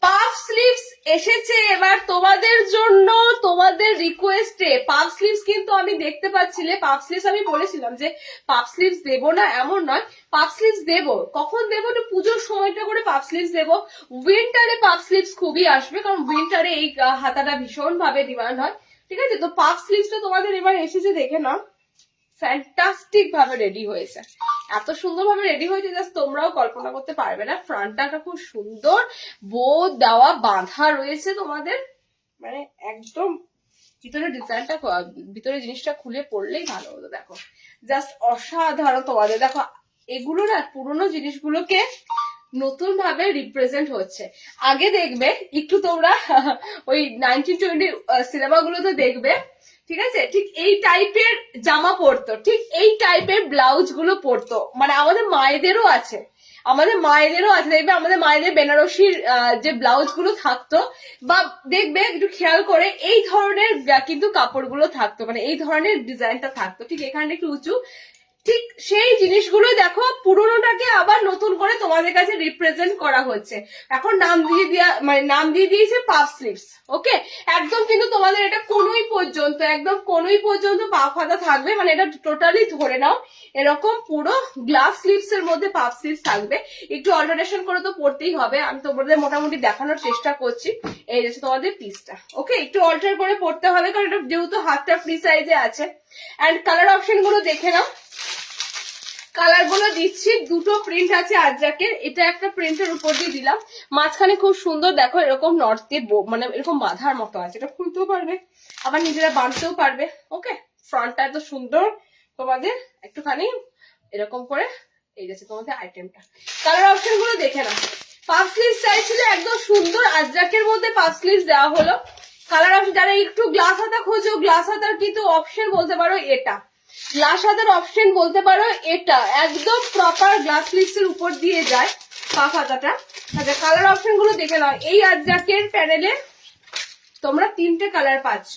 পাফ স্লিভস এসেছে এবার তোমাদের জন্য, তোমাদের রিকোয়েস্টে। পাফ স্লিভস কিন্তু আমি দেখতে পাচ্ছিলে, পাফ স্লিভস আমি বলেছিলাম যে পাফ স্লিভস দেবো না এমন নয়, পাফ স্লিভস দেবো। কখন দেবো? একটু পুজোর সময়টা করে পাফ স্লিভস দেবো। উইন্টারে পাফ স্লিভস খুবই আসবে, কারণ উইন্টারে এই হাতাটা ভীষণ ভাবে ডিমান্ড হয়। ঠিক আছে, তো পাফ স্লিভসটা তোমাদের এবার এসেছে, দেখে নাও। ফ্যান্টাস্টিক ভাবে রেডি হয়েছে, এত সুন্দর ভাবে রেডি হয়েছে জাস্ট তোমরাও কল্পনা করতে পারবে না। ফ্রন্টটা খুব সুন্দর বো দেওয়া বাঁধা রয়েছে তোমাদের, মানে একদম ভিতরে ডিজাইনটা, ভিতরে জিনিসটা খুলে পড়লেই ভালো হতো। দেখো জাস্ট অসাধারণ তোমাদের। দেখো এগুলো না পুরোনো জিনিসগুলোকে নতুন ভাবে রিপ্রেজেন্ট হচ্ছে। আগে দেখবে একটু তোমরা ওই 1920 সিনেমাগুলোতে দেখবে, ঠিক আছে, ঠিক এই টাইপের জামা পরতো, ঠিক এই টাইপের ব্লাউজ গুলো পরতো। মানে আমাদের মায়েদেরও আছে, দেখবে আমাদের মায়েদের বেনারসির যে ব্লাউজ গুলো থাকতো, বা দেখবে একটু খেয়াল করে এই ধরনের কিন্তু কাপড়গুলো থাকতো, মানে এই ধরনের ডিজাইনটা থাকতো। ঠিক এখানে একটু উঁচু, ঠিক সেই জিনিসগুলো দেখো পুরোনোটাকে আবার নতুন করে তোমাদের কাছে রিপ্রেজেন্ট করা হচ্ছে। এখন নাম দিয়ে দিয়েছে পাফ স্লিভস। ওকে, একদম কিন্তু তোমাদের এটা কোনোই পর্যন্ত, একদম কোনোই পর্যন্ত পাফ হাতা থাকবে, মানে এটা টোটালি ধরে নাও এরকম পুরো গ্লাস স্লিভস এর মধ্যে পাফ স্লিভস থাকবে। একটু অল্টারেশন করে তো পড়তেই হবে, আমি তোমাদের মোটামুটি দেখানোর চেষ্টা করছি। এই হচ্ছে তোমাদের পিসটা। ওকে, একটু অল্টার করে পড়তে হবে, কারণ এটা যেহেতু হাতটা ফ্রি সাইজে আছে। এন্ড কালার অপশন গুলো দেখে নাও। কালার গুলো দিচ্ছি, দুটো প্রিন্ট আছে আজরাকের। এটা একটা প্রিন্টের উপর দিয়ে দিলাম, মাঝখানে খুব সুন্দর দেখো এরকম নটস দিয়ে মানে এরকম বাঁধার মতো আছে। এটা খুলতেও পারবে, আবার নিজেরা বাঁধতেও পারবে। ওকে, ফ্রন্টটা এত সুন্দর তোমাদের, একটুখানি এরকম করে এই যাচ্ছে তোমাদের আইটেমটা। কালার অপশন গুলো দেখে নাও। পাফ স্লিভস চাইছিল, একদম সুন্দর আজরাকের মধ্যে পাফ স্লিভস দেওয়া হলো। কালার অপশন, যারা একটু গ্লাস হাতা খোঁজো, গ্লাস হাতার কিন্তু অপশন বলতে পারো এটা, গ্লাস হাতার অপশন বলতে পারো এটা, একদম প্রপার গ্লাস স্লিভস এর উপর দিয়ে যায় পাফ হাতাটা। আচ্ছা, কালার অপশন গুলো দেখে নাও। এই আজরাকের প্যানেলে তোমরা তিনটে কালার পাচ্ছ।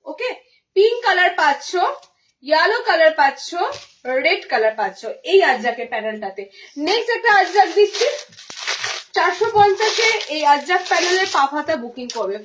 ওকে, পিঙ্ক কালার পাচ্ছ, ইয়েলো কালার পাচ্ছ, রেড কালার পাচ্ছ এই আজরাকের প্যানেলটাতে। নেক্সট একটা আজরাক দিচ্ছি 450-এ। এই আজরাক প্যানেলের পাফ হাতা বুকিং করবে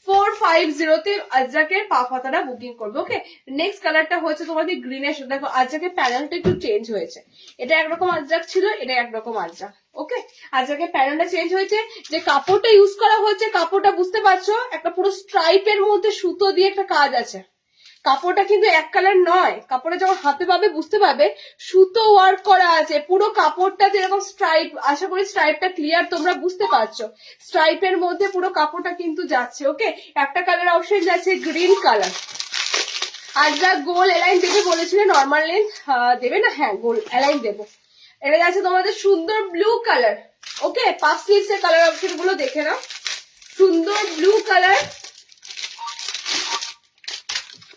450-তে আজরাকের পাফ হাতাটা বুকিং করবে। ওকে, নেক্সট কালারটা হচ্ছে তোমাদের গ্রিনের। দেখো আজরাকের প্যানেলটা একটু চেঞ্জ হয়েছে, এটা একরকম আজরাক ছিল, এটা একরকম আজরাক। ওকে, আজরাকের প্যানেলটা চেঞ্জ হয়েছে, যে কাপড়টা ইউজ করা হচ্ছে কাপড়টা বুঝতে পারছো, একটা পুরো স্ট্রাইপের মধ্যে সুতো দিয়ে একটা কাজ আছে। কাপড়টা কিন্তু এক কালার নয়, কাপড়ে যখন হাতে পাবে বুঝতে পারবে সুতো ওয়ার্ক করা আছে পুরো কাপড়টাতে, এরকম স্ট্রাইপ। আশা করি স্ট্রাইপটা ক্লিয়ার তোমরা বুঝতে পারছো, স্ট্রাইপের মধ্যে পুরো কাপড়টা কিন্তু যাচ্ছে। ওকে, একটা কালার অপশন যাচ্ছে গ্রিন কালার। আর যা গোল এলাইন দেবে বলেছিলে, নর্মাল লেন্থ দেবে না, হ্যাঁ গোল এলাইন দেবো। এটা যাচ্ছে তোমাদের সুন্দর ব্লু কালার। ওকে, পাফ স্লিভস এর কালার অপশন গুলো দেখে নাও, সুন্দর ব্লু কালার।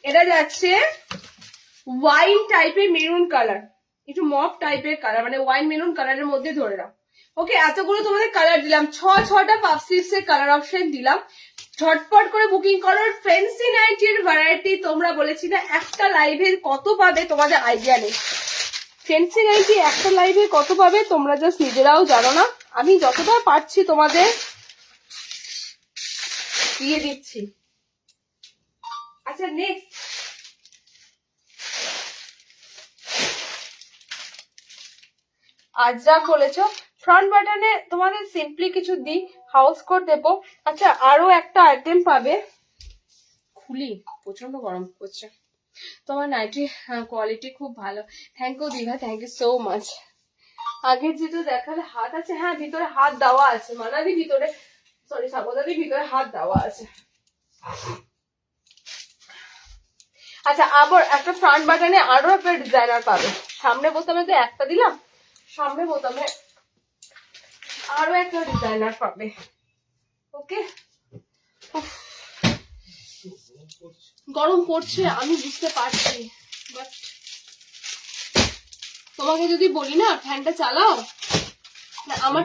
এটা যাচ্ছে ওয়াইন টাইপের মেরুন কালার, একটু মফ টাইপের কালার, মানে ওয়াইন মেরুন কালারের মধ্যে ধরে নাও। ওকে, এতগুলো তোমাদের কালার দিলাম, ছটা পাফ স্লিভস এর কালার অপশন দিলাম। ঝটপট করে বুকিং করো। ফ্যান্সি নাইটির ভ্যারাইটি তোমরা বলেছি না একটা লাইভে কত পাবে তোমাদের আইডিয়া নেই। ফ্যান্সি নাইটি একটা লাইভে কত পাবে তোমরা জাস্ট নিজেরাও জানো না, আমি যতটা পারছি তোমাদের দিয়ে দিচ্ছি। আচ্ছা, নেক্সট আজরাক বলেছো, ফ্রন্ট বাটনে তোমাদের সিম্পলি কিছু দিই, হাউস কোট দেবো। আচ্ছা আরো একটা আইটেম পাবে, খুলি, প্রচন্ড গরম করছে। তোমার নাইটি কোয়ালিটি খুব ভালো, thank you Diva, thank you so much. আগের যেটা দেখালে হাত আছে, হ্যাঁ ভিতরে হাত দেওয়া আছে, মানালি ভিতরে, সরি সাবধানি ভিতরে হাত দেওয়া আছে। আচ্ছা আবার একটা ফ্রন্ট বাটনে আরো একটা ডিজাইনার পাবে। সামনে বোতামে তো একটা দিলাম, সামনে বোতামে আরো একটা ডিজাইনার পাবে। ওকে, গরম পড়ছে আমি বুঝতে পারছি, বাট তোমাকে যদি বলি না ফ্যানটা চালাও, না আমার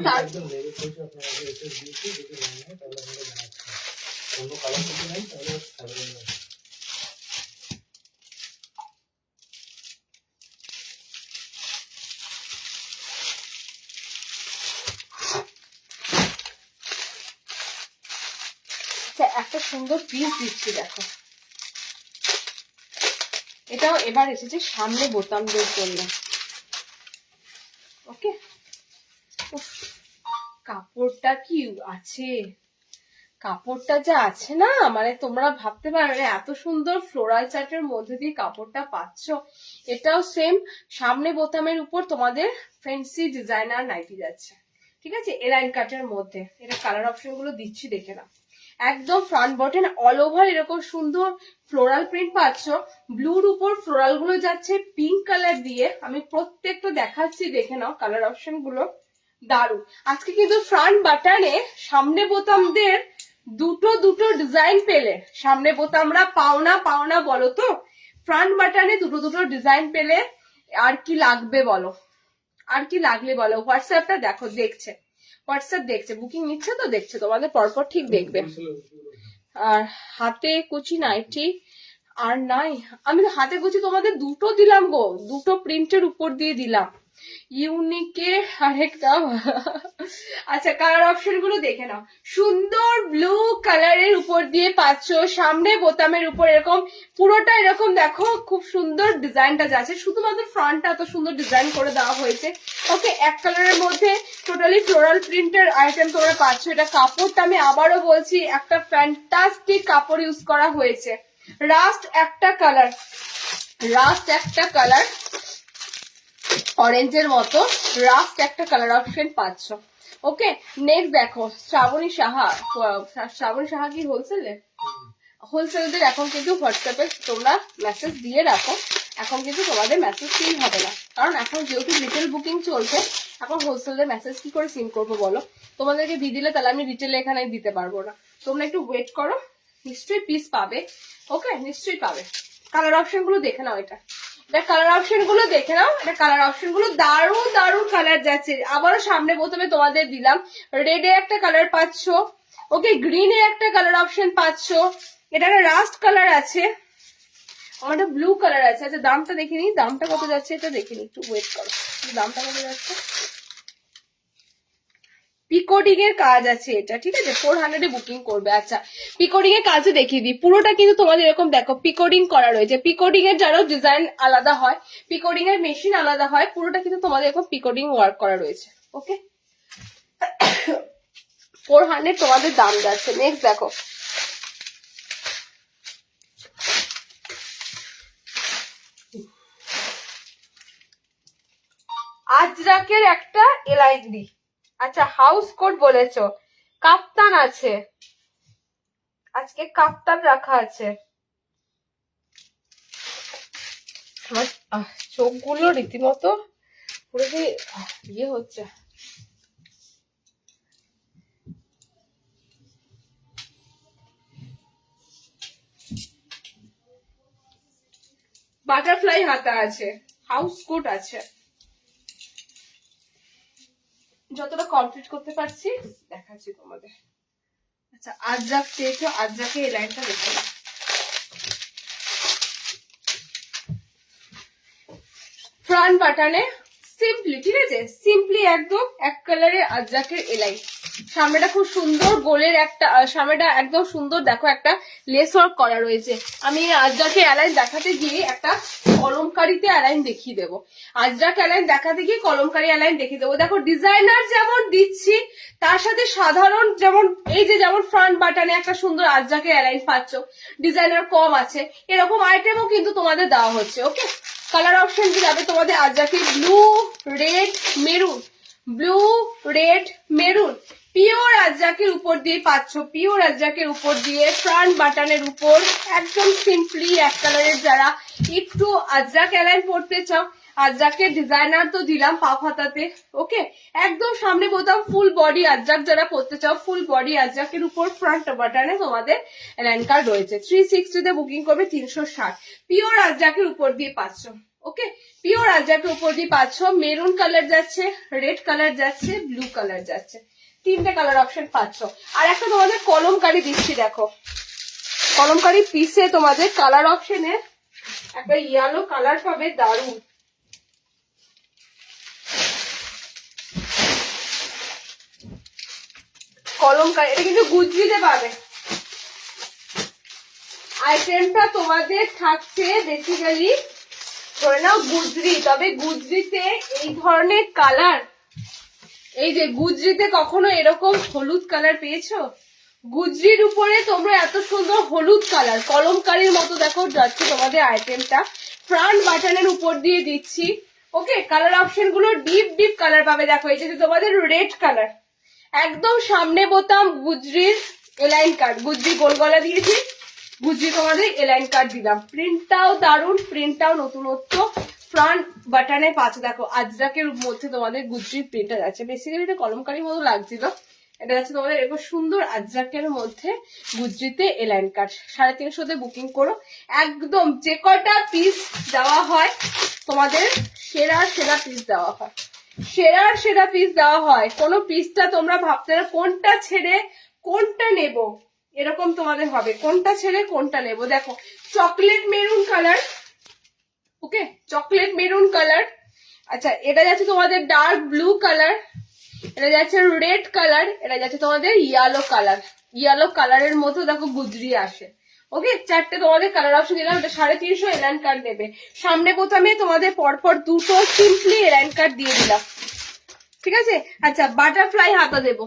একটা সুন্দর পিস দিচ্ছি, দেখো এটাও এবার এসেছে সামনে বোতামদের জন্য। ওকে, কাপড়টা কি আছে, কাপড়টা যা আছে না, মানে তোমরা ভাবতে পারবে এত সুন্দর ফ্লোরাল চার্টের মধ্যে দিয়ে কাপড়টা পাচ্ছ। এটাও সেম সামনে বোতামের উপর তোমাদের ফ্যান্সি ডিজাইনার নাইটি যাচ্ছে, ঠিক আছে, এলাইন কাটের মধ্যে। এটা কালার অপশন গুলো দিচ্ছি দেখে নাও, একদম ফ্রন্ট বটন অল ওভার এরকম সুন্দর ফ্লোরাল প্রিন্ট পাচ্ছ। ব্লুর উপর ফ্লোরাল গুলো যাচ্ছে পিঙ্ক কালার দিয়ে, আমি প্রত্যেকটা দেখাচ্ছি দেখে নাও কালার অপশন গুলো, দারুন। আজকে কিন্তু ফ্রন্ট বাটনে সামনে বোতামদের দুটো দুটো ডিজাইন পেলে, সামনে বোতামরা পাও না বলো তো, ফ্রন্ট বাটনে দুটো দুটো ডিজাইন পেলে আর কি লাগবে বলো, আর কি লাগলে বলো। হোয়াটসঅ্যাপটা দেখো, দেখছে হোয়াটসঅ্যাপ দেখছে, বুকিং নিচ্ছে তো দেখছে, তোমাদের পরপর ঠিক দেখবে। আর হাতে কুচি নাইটি আর নাই, আমি তো হাতে কুচি তোমাদের দুটো দিলাম গো, দুটো প্রিন্টের উপর দিয়ে দিলাম, ইউনিকে আরেকটা। আচ্ছা কালার অপশন গুলো দেখে নাও, সুন্দর ব্লু কালারের উপর দিয়ে পাচ্ছ, সামনে বোতামের উপর এরকম পুরোটা এরকম দেখো খুব সুন্দর ডিজাইনটা যাচ্ছে, শুধুমাত্র ফ্রন্টটা এত সুন্দর ডিজাইন করে দেওয়া হয়েছে। ওকে, এক কালারের মধ্যে টোটালি ফ্লোরাল প্রিন্টের আইটেম তোমরা পাচ্ছ। এটা কাপড়টা আমি আবারও বলছি, একটা ফ্যান্টাস্টিক কাপড় ইউজ করা হয়েছে। রাস্ট একটা কালার অরেঞ্জের মতো রাস্ট একটা কালার অপশন পাচ্ছ। ওকে, নেক্সট দেখো শ্রাবণী সাহা কি হোলসেলদের এখন কিন্তু হোয়াটসঅ্যাপে তোমরা মেসেজ দিয়ে রাখো, এখন কিন্তু তোমাদের মেসেজ সিন হবে না, কারণ এখন যেহেতু রিটেল বুকিং চলছে, এখন হোলসেলের মেসেজ কি করে সিন করবো বলো, তোমাদেরকে দিয়ে দিলে তাহলে আমি রিটেলে এখানে দিতে পারবো না। তোমরা একটু ওয়েট করো, নিশ্চয়ই পিস পাবে। ওকে, নিশ্চয়ই পাবে। কালার অপশন গুলো দেখে নাও, এটা কালার অপশন গুলো দেখে নাও, এটা কালার অপশন গুলো দারুণ দারুণ কালার যাচ্ছে। আবারও সামনে প্রথমে তোমাদের দিলাম, রেডে একটা কালার পাচ্ছ, ওকে গ্রিনে একটা কালার অপশন পাচ্ছ, এটা একটা রাস্ট কালার আছে, আমাদের ব্লু কালার আছে। আচ্ছা দামটা দেখিনি, দামটা কত যাচ্ছে এটা দেখিনি, একটু ওয়েট করো, দামটা কত যাচ্ছে। পিকোডিং এর কাজ আছে এটা, ঠিক আছে, 400 এ বুকিং করবে। আচ্ছা পিকোডিং এর কাজে দেখিয়ে দিই, পুরোটা কিন্তু তোমাদের এরকম দেখো পিকোডিং করা রয়েছে। পিকোডিং এর যারা ডিজাইন আলাদা হয়, পিকোডিং এর মেশিন আলাদা হয়, পুরোটা কিন্তু তোমাদের এরকম পিকোডিং ওয়ার্ক করা রয়েছে। ওকে, 400 তোমাদের দাম যাচ্ছে। নেক্সট দেখো, আজরাকের একটা এলাইন্ডি। আচ্ছা হাউস কোট বলেছো, কাপ্তান আছে, আজকে কাপ্তান রাখা আছে। আমার চোখগুলো রীতিমতো পুরো কি ইয়ে হচ্ছে। বাটারফ্লাই হাতা আছে, হাউস কোট আছে, যতটা কমপ্লিট করতে পারছি দেখাচ্ছি তোমাদের। আচ্ছা আজরাক চেয়েছো, আজরাকে এই লাইনটা দেখো, ফ্রন্ট বাটনে সিম্পলি, ঠিক আছে, সিম্পলি একদম এক কালারের আজরাকের এলাই, সামনেটা খুব সুন্দর গোলের একটা, সামনেটা একদম সুন্দর, দেখো একটা লেস ওয়ার্ক করা রয়েছে। আমি আজরাকে অ্যালাইন দেখাতে গিয়ে একটা কলমকারিতে অ্যালাইন দেখিয়ে দেবো, আজরাকে অ্যালাইন দেখাতে গিয়ে কলমকারি অ্যালাইন দেখিয়ে দেবো। দেখো ডিজাইনার যেমন দিচ্ছি তার সাথে সাধারণ যেমন এই যে যেমন ফ্রন্ট বাটনে একটা সুন্দর আজরাকে অ্যালাইন পাচ্ছ, ডিজাইনার কম আছে এরকম আইটেমও কিন্তু তোমাদের দেওয়া হচ্ছে। ওকে, কালার অপশন যাবে তোমাদের আজরাকে blue, red, maroon, blue, red, maroon, pure আজরাকের উপর দিয়ে পাচ্ছ, পিওর আজরাকের উপর দিয়ে ফ্রন্ট বাটনের উপর একদম সিম্পলি এক কালারের। যারা একটু আজরাক অ্যালাইন পড়তে চাও, আজরাকের ডিজাইনার তো দিলাম পাও হাতাতে। ওকে, একদম সামনে বোতাম, ফুল বডি আজরাক যারা পড়তে চাও, ফুল বডি আজরাকের উপর ফ্রন্ট বাটনে তোমাদের অ্যালাইন কার্ড রয়েছে। 360 তে বুকিং করবে 360, পিওর আজরাকের উপর দিয়ে পাচ্ছ। ওকে, পিওর আজরাকের উপর দিয়ে পাচ্ছ। মেরুন কালার যাচ্ছে, রেড কালার যাচ্ছে, ব্লু কালার যাচ্ছে, তিনটে কালার অপশন পাচ্ছ। আর একটা তোমাদের কলমকারি দিচ্ছি, দেখো কলমকারি পিসে তোমাদের কালার অপশনে একটা ইয়েলো কালার পাবে, দারুন। কলমকারি, এটা কিন্তু গুজরিতে পাবে। আইটেমটা তোমাদের থাকছে বেসিক্যালি ধরে নাও গুজরি, তবে গুজরিতে এই ধরনের কালার, এই যে গুজরিতে কখনো এরকম হলুদ কালার পেয়েছো? গুজরির উপরে তোমরা এত সুন্দর হলুদ কালার কলমকারির মতো দেখো যাচ্ছে তোমাদের আইটেমটা, ফ্রন্ট বাটনের উপর দিয়ে দিচ্ছি। ওকে, কালার অপশন গুলো ডিপ ডিপ কালার পাবে। দেখো এই যে তোমাদের রেড কালার, একদম সামনে বোতাম গুজরির এলাইন কার্ড, গুজরি গোল গলা দিয়েছি, গুজরি তোমাদের এলাইন কার্ড দিলাম। প্রিন্টটাও দারুন, প্রিন্টটাও নতুনত্ব, ফ্রন্ট বাটনে পাচ্ছে। দেখো আজরাকের মধ্যে তোমাদের গুজরির প্রিন্টটা যাচ্ছে, বেসিক্যালি এটা কলমকারির মতো লাগছিল, এটা যাচ্ছে তোমাদের এরকম সুন্দর আজরাকের মধ্যে গুজরিতে এলাইন কার্ড। 350 বুকিং করো। একদম যে কটা পিস দেওয়া হয় তোমাদের সেরা সেরা পিস দেওয়া হয়, সেরার সেরা পিস দেওয়া হয়। কোনো পিসটা তোমরা ভাবতে না কোনটা ছেড়ে কোনটা নেব, এরকম তোমাদের হবে, কোনটা ছেড়ে কোনটা নেব। দেখো চকলেট মেরুন কালার, ওকে চকলেট মেরুন কালার, আচ্ছা এটা যাচ্ছে তোমাদের ডার্ক ব্লু কালার, এটা যাচ্ছে রেড কালার, এটা যাচ্ছে তোমাদের ইয়েলো কালার। ইয়েলো কালারের মতো দেখো গুজরি আসে। ওকে, চারটে তোমাদের কালার অপশন দিলাম। এটা 350 এলাইন কার্ড নেবে। সামনে প্রথমে তোমাদের পরপর দুটো সিম্পলি এলাইন কার্ড দিয়ে দিলাম, ঠিক আছে। আচ্ছা বাটারফ্লাই হাতা দেবো,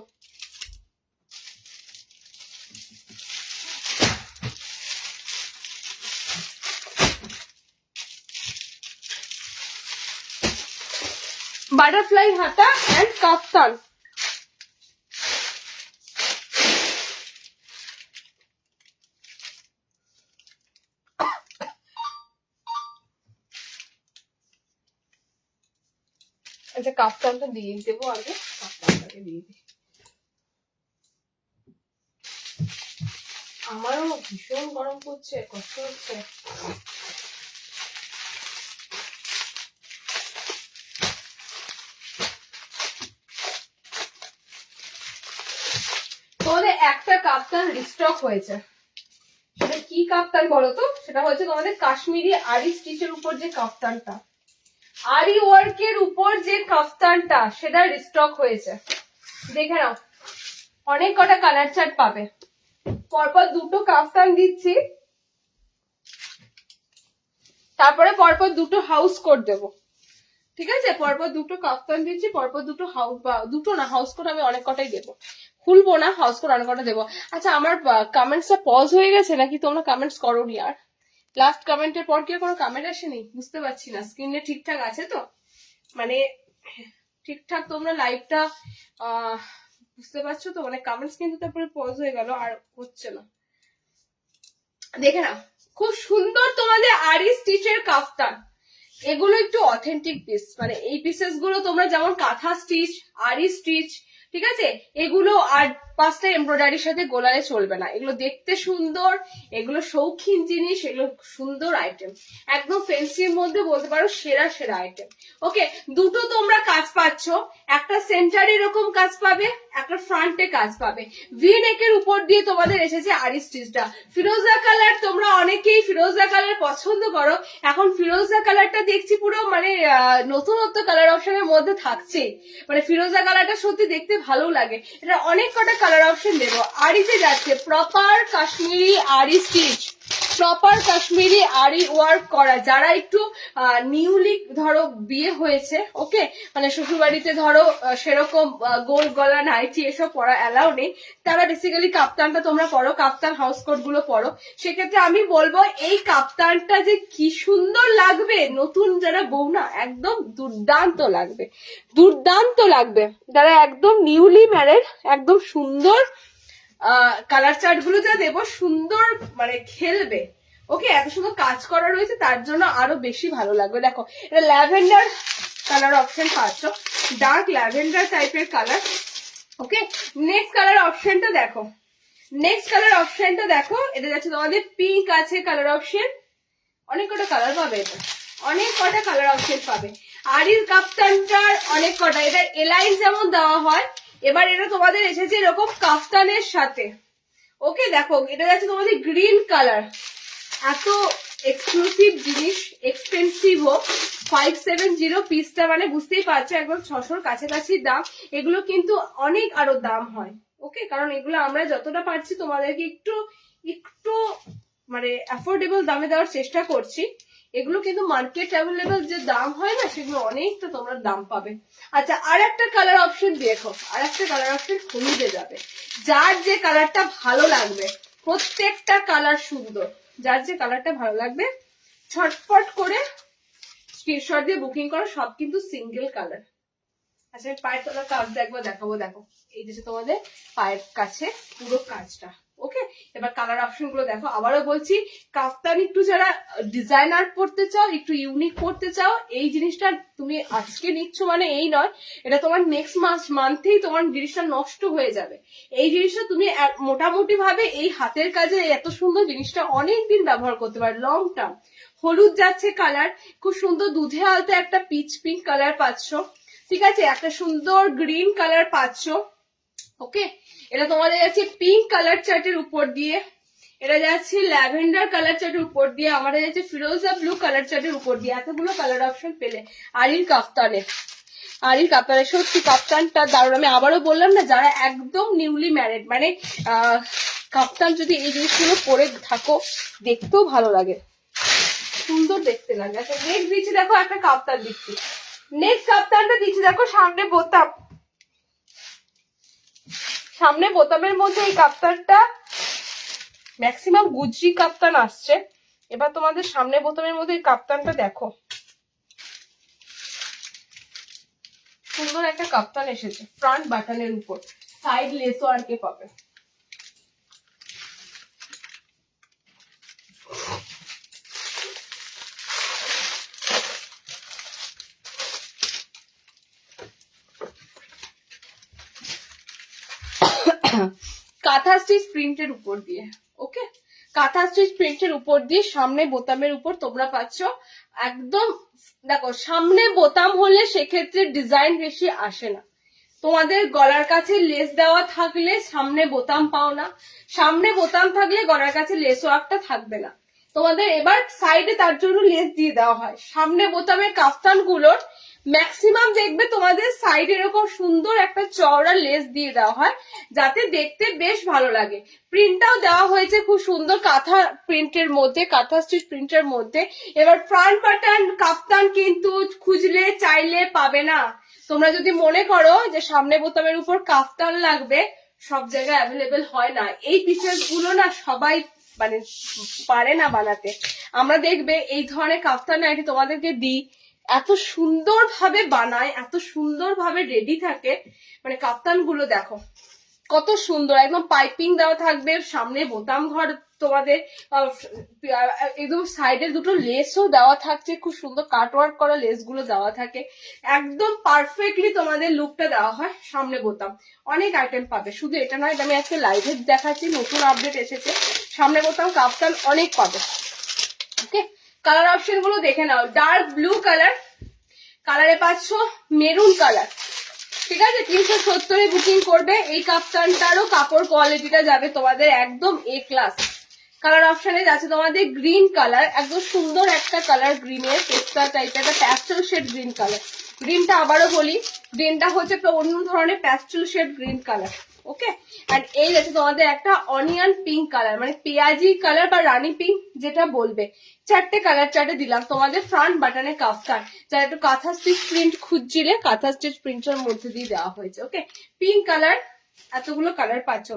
বাটারফ্লাই হাতা অ্যান্ড কাফতান। আচ্ছা কাফতানটা দিয়ে দেবো আগে, কাফতানটাকে দিয়ে দিই। আমারও ভীষণ গরম পড়ছে, কষ্ট হচ্ছে। তোমাদের একটা কাফতান রিস্টক হয়েছে, সেটা কি কাফতান বলো তো? সেটা হচ্ছে তোমাদের কাশ্মীরি আরি স্টিচের উপর যে কাফতানটা, আরি ওয়ার্কের উপর যে কাফতানটা, সেটা রিস্টক হয়েছে। দেখে নাও, অনেক কটা কালার চার্ট পাবে। পরপর দুটো কাফতান দিচ্ছি, তারপরে পরপর দুটো হাউস কোট দেবো, ঠিক আছে। পরপর দুটো কাফতান দিচ্ছি, পরপর দুটো হাউস, বা দুটো না হাউস কোট আমি অনেক কটাই দেবো, খুলবো না, হাউস কোট অনেক কটা দেবো। আচ্ছা আমার কমেন্টসটা পজ হয়ে গেছে নাকি তোমরা কমেন্টস করোনি? আর লাস্ট কমেন্টের পর কি কোনো কমেন্ট আসেনি? বুঝতে পারছি না, স্ক্রিনে ঠিকঠাক আছে তো, মানে ঠিকঠাক তোমরা লাইভটা বুঝতে পারছো তো? মানে কমেন্টস কিন্তু তারপরে পজ হয়ে গেল, আর হচ্ছে না। দেখে না, খুব সুন্দর তোমাদের আরি স্টিচের কাফতান, এগুলো একটু অথেন্টিক পিস, মানে এই পিসেস গুলো তোমরা যেমন কাঁথা স্টিচ, আরি স্টিচ, ঠিক আছে, এগুলো আর 5টা এমব্রয়ডারির সাথে গোলালে চলবে না। এগুলো দেখতে সুন্দর, এগুলো শৌখিন জিনিস, এগুলো সুন্দর আইটেম, একদম ফ্যান্সির মধ্যে বলতে পারো সেরা সেরা আইটেম। ওকে, দুটো তোমরা কাজ পাচ্ছ, একটা সেন্টার এরকম কাজ পাবে, একটা ফ্রন্টে কাজ পাবে। ভি নেকের উপর দিয়ে তোমাদের এসেছে আরি স্টিচটা। ফিরোজা কালার, তোমরা অনেকেই ফিরোজা কালার পছন্দ করো। এখন ফিরোজা কালারটা দেখছি পুরো মানে নতুনত্ব কালার অপশনের মধ্যে থাকছে। মানে ফিরোজা কালারটা সত্যি দেখতে ভালো লাগে। এটা অনেক কটা কালার অপশন দেবো। আরিতে যাচ্ছে প্রপার কাশ্মীরি আরি স্টিচ, প্রপার কাশ্মীরি আরি ওয়ার্ক করা। যারা একটু নিউলি ধরো বিয়ে হয়েছে, ওকে, মানে শ্বশুর বাড়িতে ধরো সেরকম গোল গলা নাইটি এসব পরা অ্যালাউ নেই, তারা বেসিক্যালি কাপ্তানটা তোমরা পরো, কাপ্তান হাউস কোট গুলো পরো। সেক্ষেত্রে আমি বলবো এই কাপ্তানটা যে কি সুন্দর লাগবে, নতুন যারা বউ না একদম দুর্দান্ত লাগবে, দুর্দান্ত লাগবে। যারা একদম নিউলি ম্যারেড একদম সুন্দর কালার চার্ট গুলো যা দেবো সুন্দর মানে খেলবে। ওকে, এত সুন্দর কাজ করা রয়েছে তার জন্য আরো বেশি ভালো লাগবে। দেখো এটা ল্যাভেন্ডার কালার অপশন পাচ্ছ, ডার্ক ল্যাভেন্ডার টাইপের কালার। ওকে, নেক্সট কালার অপশনটা দেখো, নেক্সট কালার অপশনটা দেখো। এটা যাচ্ছে তোমাদের পিঙ্ক আছে কালার অপশন, অনেক কটা কালার পাবে, এটা অনেক কটা কালার অপশন পাবে। আরির কাপ্তানটার অনেক কটা, এটা এলাইন যেমন দেওয়া হয়, এবার এটা তোমাদের এসেছে এরকম কাফতানের সাথে। ওকে, দেখো এটা যাচ্ছে তোমাদের গ্রিন কালার। এত এক্সক্লুসিভ জিনিস, এক্সপেন্সিভ হোক, 570 পিসটা মানে বুঝতেই পারছো একদম 600-র কাছাকাছি দাম। এগুলো কিন্তু অনেক আরো দাম হয়। ওকে, কারণ এগুলো আমরা যতটা পারছি তোমাদেরকে একটু একটু মানে অ্যাফোর্ডেবল দামে দেওয়ার চেষ্টা করছি। এগুলো কিন্তু মার্কেট অ্যাভেলেবল যে দাম হয় না, সেগুলো অনেকটা তোমরা দাম পাবে। আচ্ছা, আর একটা কালার অপশন দেখো, আর একটা কালার অপশন কমিয়ে যাবে। যার যে কালারটা ভালো লাগবে, প্রত্যেকটা কালার সুন্দর, যার যে কালারটা ভালো লাগবে ছটফট করে স্ক্রিনশট দিয়ে বুকিং করো। সব কিন্তু সিঙ্গেল কালার। আচ্ছা, পায়ের তলার কাজ দেখবো, দেখাবো। দেখো এই যে তোমাদের পায়ের কাছে পুরো কাজটা। ওকে, এবার কালার অপশন গুলো দেখো। আবারও বলছি, কাফতান একটু যারা ডিজাইনার পড়তে চাও, একটু ইউনিক পড়তে চাও, এই জিনিসটা তুমি আজকে নিচ্ছ মানে এই নয়, এটা তোমার নেক্সট মান্থেই তোমার জিনিসটা নষ্ট হয়ে যাবে। এই জিনিসটা তুমি মোটামুটি ভাবে এই হাতের কাজে এত সুন্দর জিনিসটা অনেক দিন ব্যবহার করতে পারো, লং টার্ম। হলুদ যাচ্ছে কালার, খুব সুন্দর দুধে আলতে একটা পিচ পিঙ্ক কালার পাচ্ছ। ঠিক আছে, একটা সুন্দর গ্রিন কালার পাচ্ছ। ওকে, এটা তোমাদের যাচ্ছে পিঙ্ক কালার চার্টের উপর দিয়ে, এটা যাচ্ছে ল্যাভেন্ডার কালার চার্টের উপর দিয়ে, আমাদের যাচ্ছে ফিরোজা ব্লু কালার চার্টের উপর দিয়ে। এতগুলো কালার অপশন পেলে আরির কাফতানে, আরির কাপ্তানে সত্যি কাপ্তানটা দারুণ। আমি আবারও বললাম না, যারা একদম নিউলি ম্যারিড মানে কাপ্তান যদি এই জিনিসগুলো পরে থাকো দেখতেও ভালো লাগে, সুন্দর দেখতে লাগে। আচ্ছা, নেক্সট দিচ্ছি দেখো একটা কাপ্তান দিচ্ছি। নেক্সট কাপ্তানটা দিচ্ছি দেখো, সামনে বোতাম, সামনে বোতামের মধ্যে এই কাপ্তানটা ম্যাক্সিমাম গুজরি কাপ্তান আসছে। এবার তোমাদের সামনে বোতামের মধ্যে এই কাপ্তানটা দেখো, সুন্দর একটা কাপ্তান এসেছে ফ্রন্ট বাটনের উপর, সাইড লেস ওয়ার্কে পাবে। কাঁথা স্টিচ প্রিন্টের উপর দিয়ে। ওকে, কাঁথা স্টিচ প্রিন্টের উপর দিয়ে সামনে বোতামের উপর তোমরা পাচ্ছ একদম। দেখো, সামনে বোতাম হলে সেক্ষেত্রে ডিজাইন বেশি আসে না। তোমাদের গলার কাছে লেস দেওয়া থাকলে সামনে বোতাম পাও না, সামনে বোতাম থাকলে গলার কাছে লেস ওয়ার্কটা থাকবে না তোমাদের। এবার সাইডে তার জন্য লেস দিয়ে দেওয়া হয়। সামনে বোতামের কাফতান গুলোর ম্যাক্সিমাম দেখবে তোমাদের সাইড এরকম সুন্দর একটা চওড়া লেস দিয়ে দেওয়া হয়, যাতে দেখতে বেশ ভালো লাগে। প্রিন্টটাও দেওয়া হয়েছে খুব সুন্দর কাঁথা প্রিন্টের মধ্যে, কাঁথা স্টিচ প্রিন্টের মধ্যে। এবার ফ্রন্ট বাটন কাফতান কিন্তু খুঁজলে চাইলে পাবে না। তোমরা যদি মনে করো যে সামনে বোতামের উপর কাফতান লাগবে, সব জায়গায় অ্যাভেলেবেল হয় না। এই পিসেস গুলো না সবাই মানে পারে না বানাতে। আমরা দেখবে এই ধরনের কাফতান নাইটি তোমাদেরকে দিই, এত সুন্দর ভাবে বানায়, এত সুন্দর ভাবে রেডি থাকে। মানে কাফতান গুলো দেখো কত সুন্দর, একদম পাইপিং দেওয়া থাকবে, সামনে বোতাম ঘর তোমাদের, একদম সাইডের দুটো লেসও দেওয়া থাকছে, খুব সুন্দর কাটওয়ার্ক করা লেস গুলো দেওয়া থাকে, একদম পারফেক্টলি তোমাদের লুকটা দেওয়া হয়। সামনে বোতাম অনেক আইটেম পাবে, শুধু এটা নয়, আমি আজকে লাইভে দেখাচ্ছি, নতুন আপডেট এসেছে, সামনে বোতাম কাফতান অনেক পাবে। ওকে, কালার অপশন গুলো দেখে নাও। ডার্ক ব্লু কালার, কালারে পাচ্ছ মেরুন কালার, ঠিক আছে, 370 বুকিং করবে। এই কাপ্তানটারও কাপড় কোয়ালিটিটা যাবে তোমাদের একদম এ ক্লাস। কালার অপশনে আছে তোমাদের গ্রিন কালার, একদম সুন্দর একটা কালার, গ্রিনের পেস্তা টাইপের একটা প্যাস্টেল শেড গ্রিন কালার। গ্রিনটা আবারও বলি, গ্রিনটা হচ্ছে একটা অন্য ধরনের প্যাস্টেল শেড গ্রিন কালার। ওকে, আর এই আছে তোমাদের একটা অনিয়ন পিঙ্ক কালার, মানে পেঁয়াজি কালার বা রানী পিঙ্ক যেটা বলবে। চারটে কালার চার্টে দিলাম তোমাদের ফ্রন্ট বাটনে কাফতান, যারা একটু কাঁথা স্টিচ প্রিন্ট খুঁজছিলে কাঁথা স্টিচ প্রিন্টের মধ্যে দিয়ে দেওয়া হয়েছে। ওকে, পিঙ্ক কালার, এতগুলো কালার পাচ্ছ,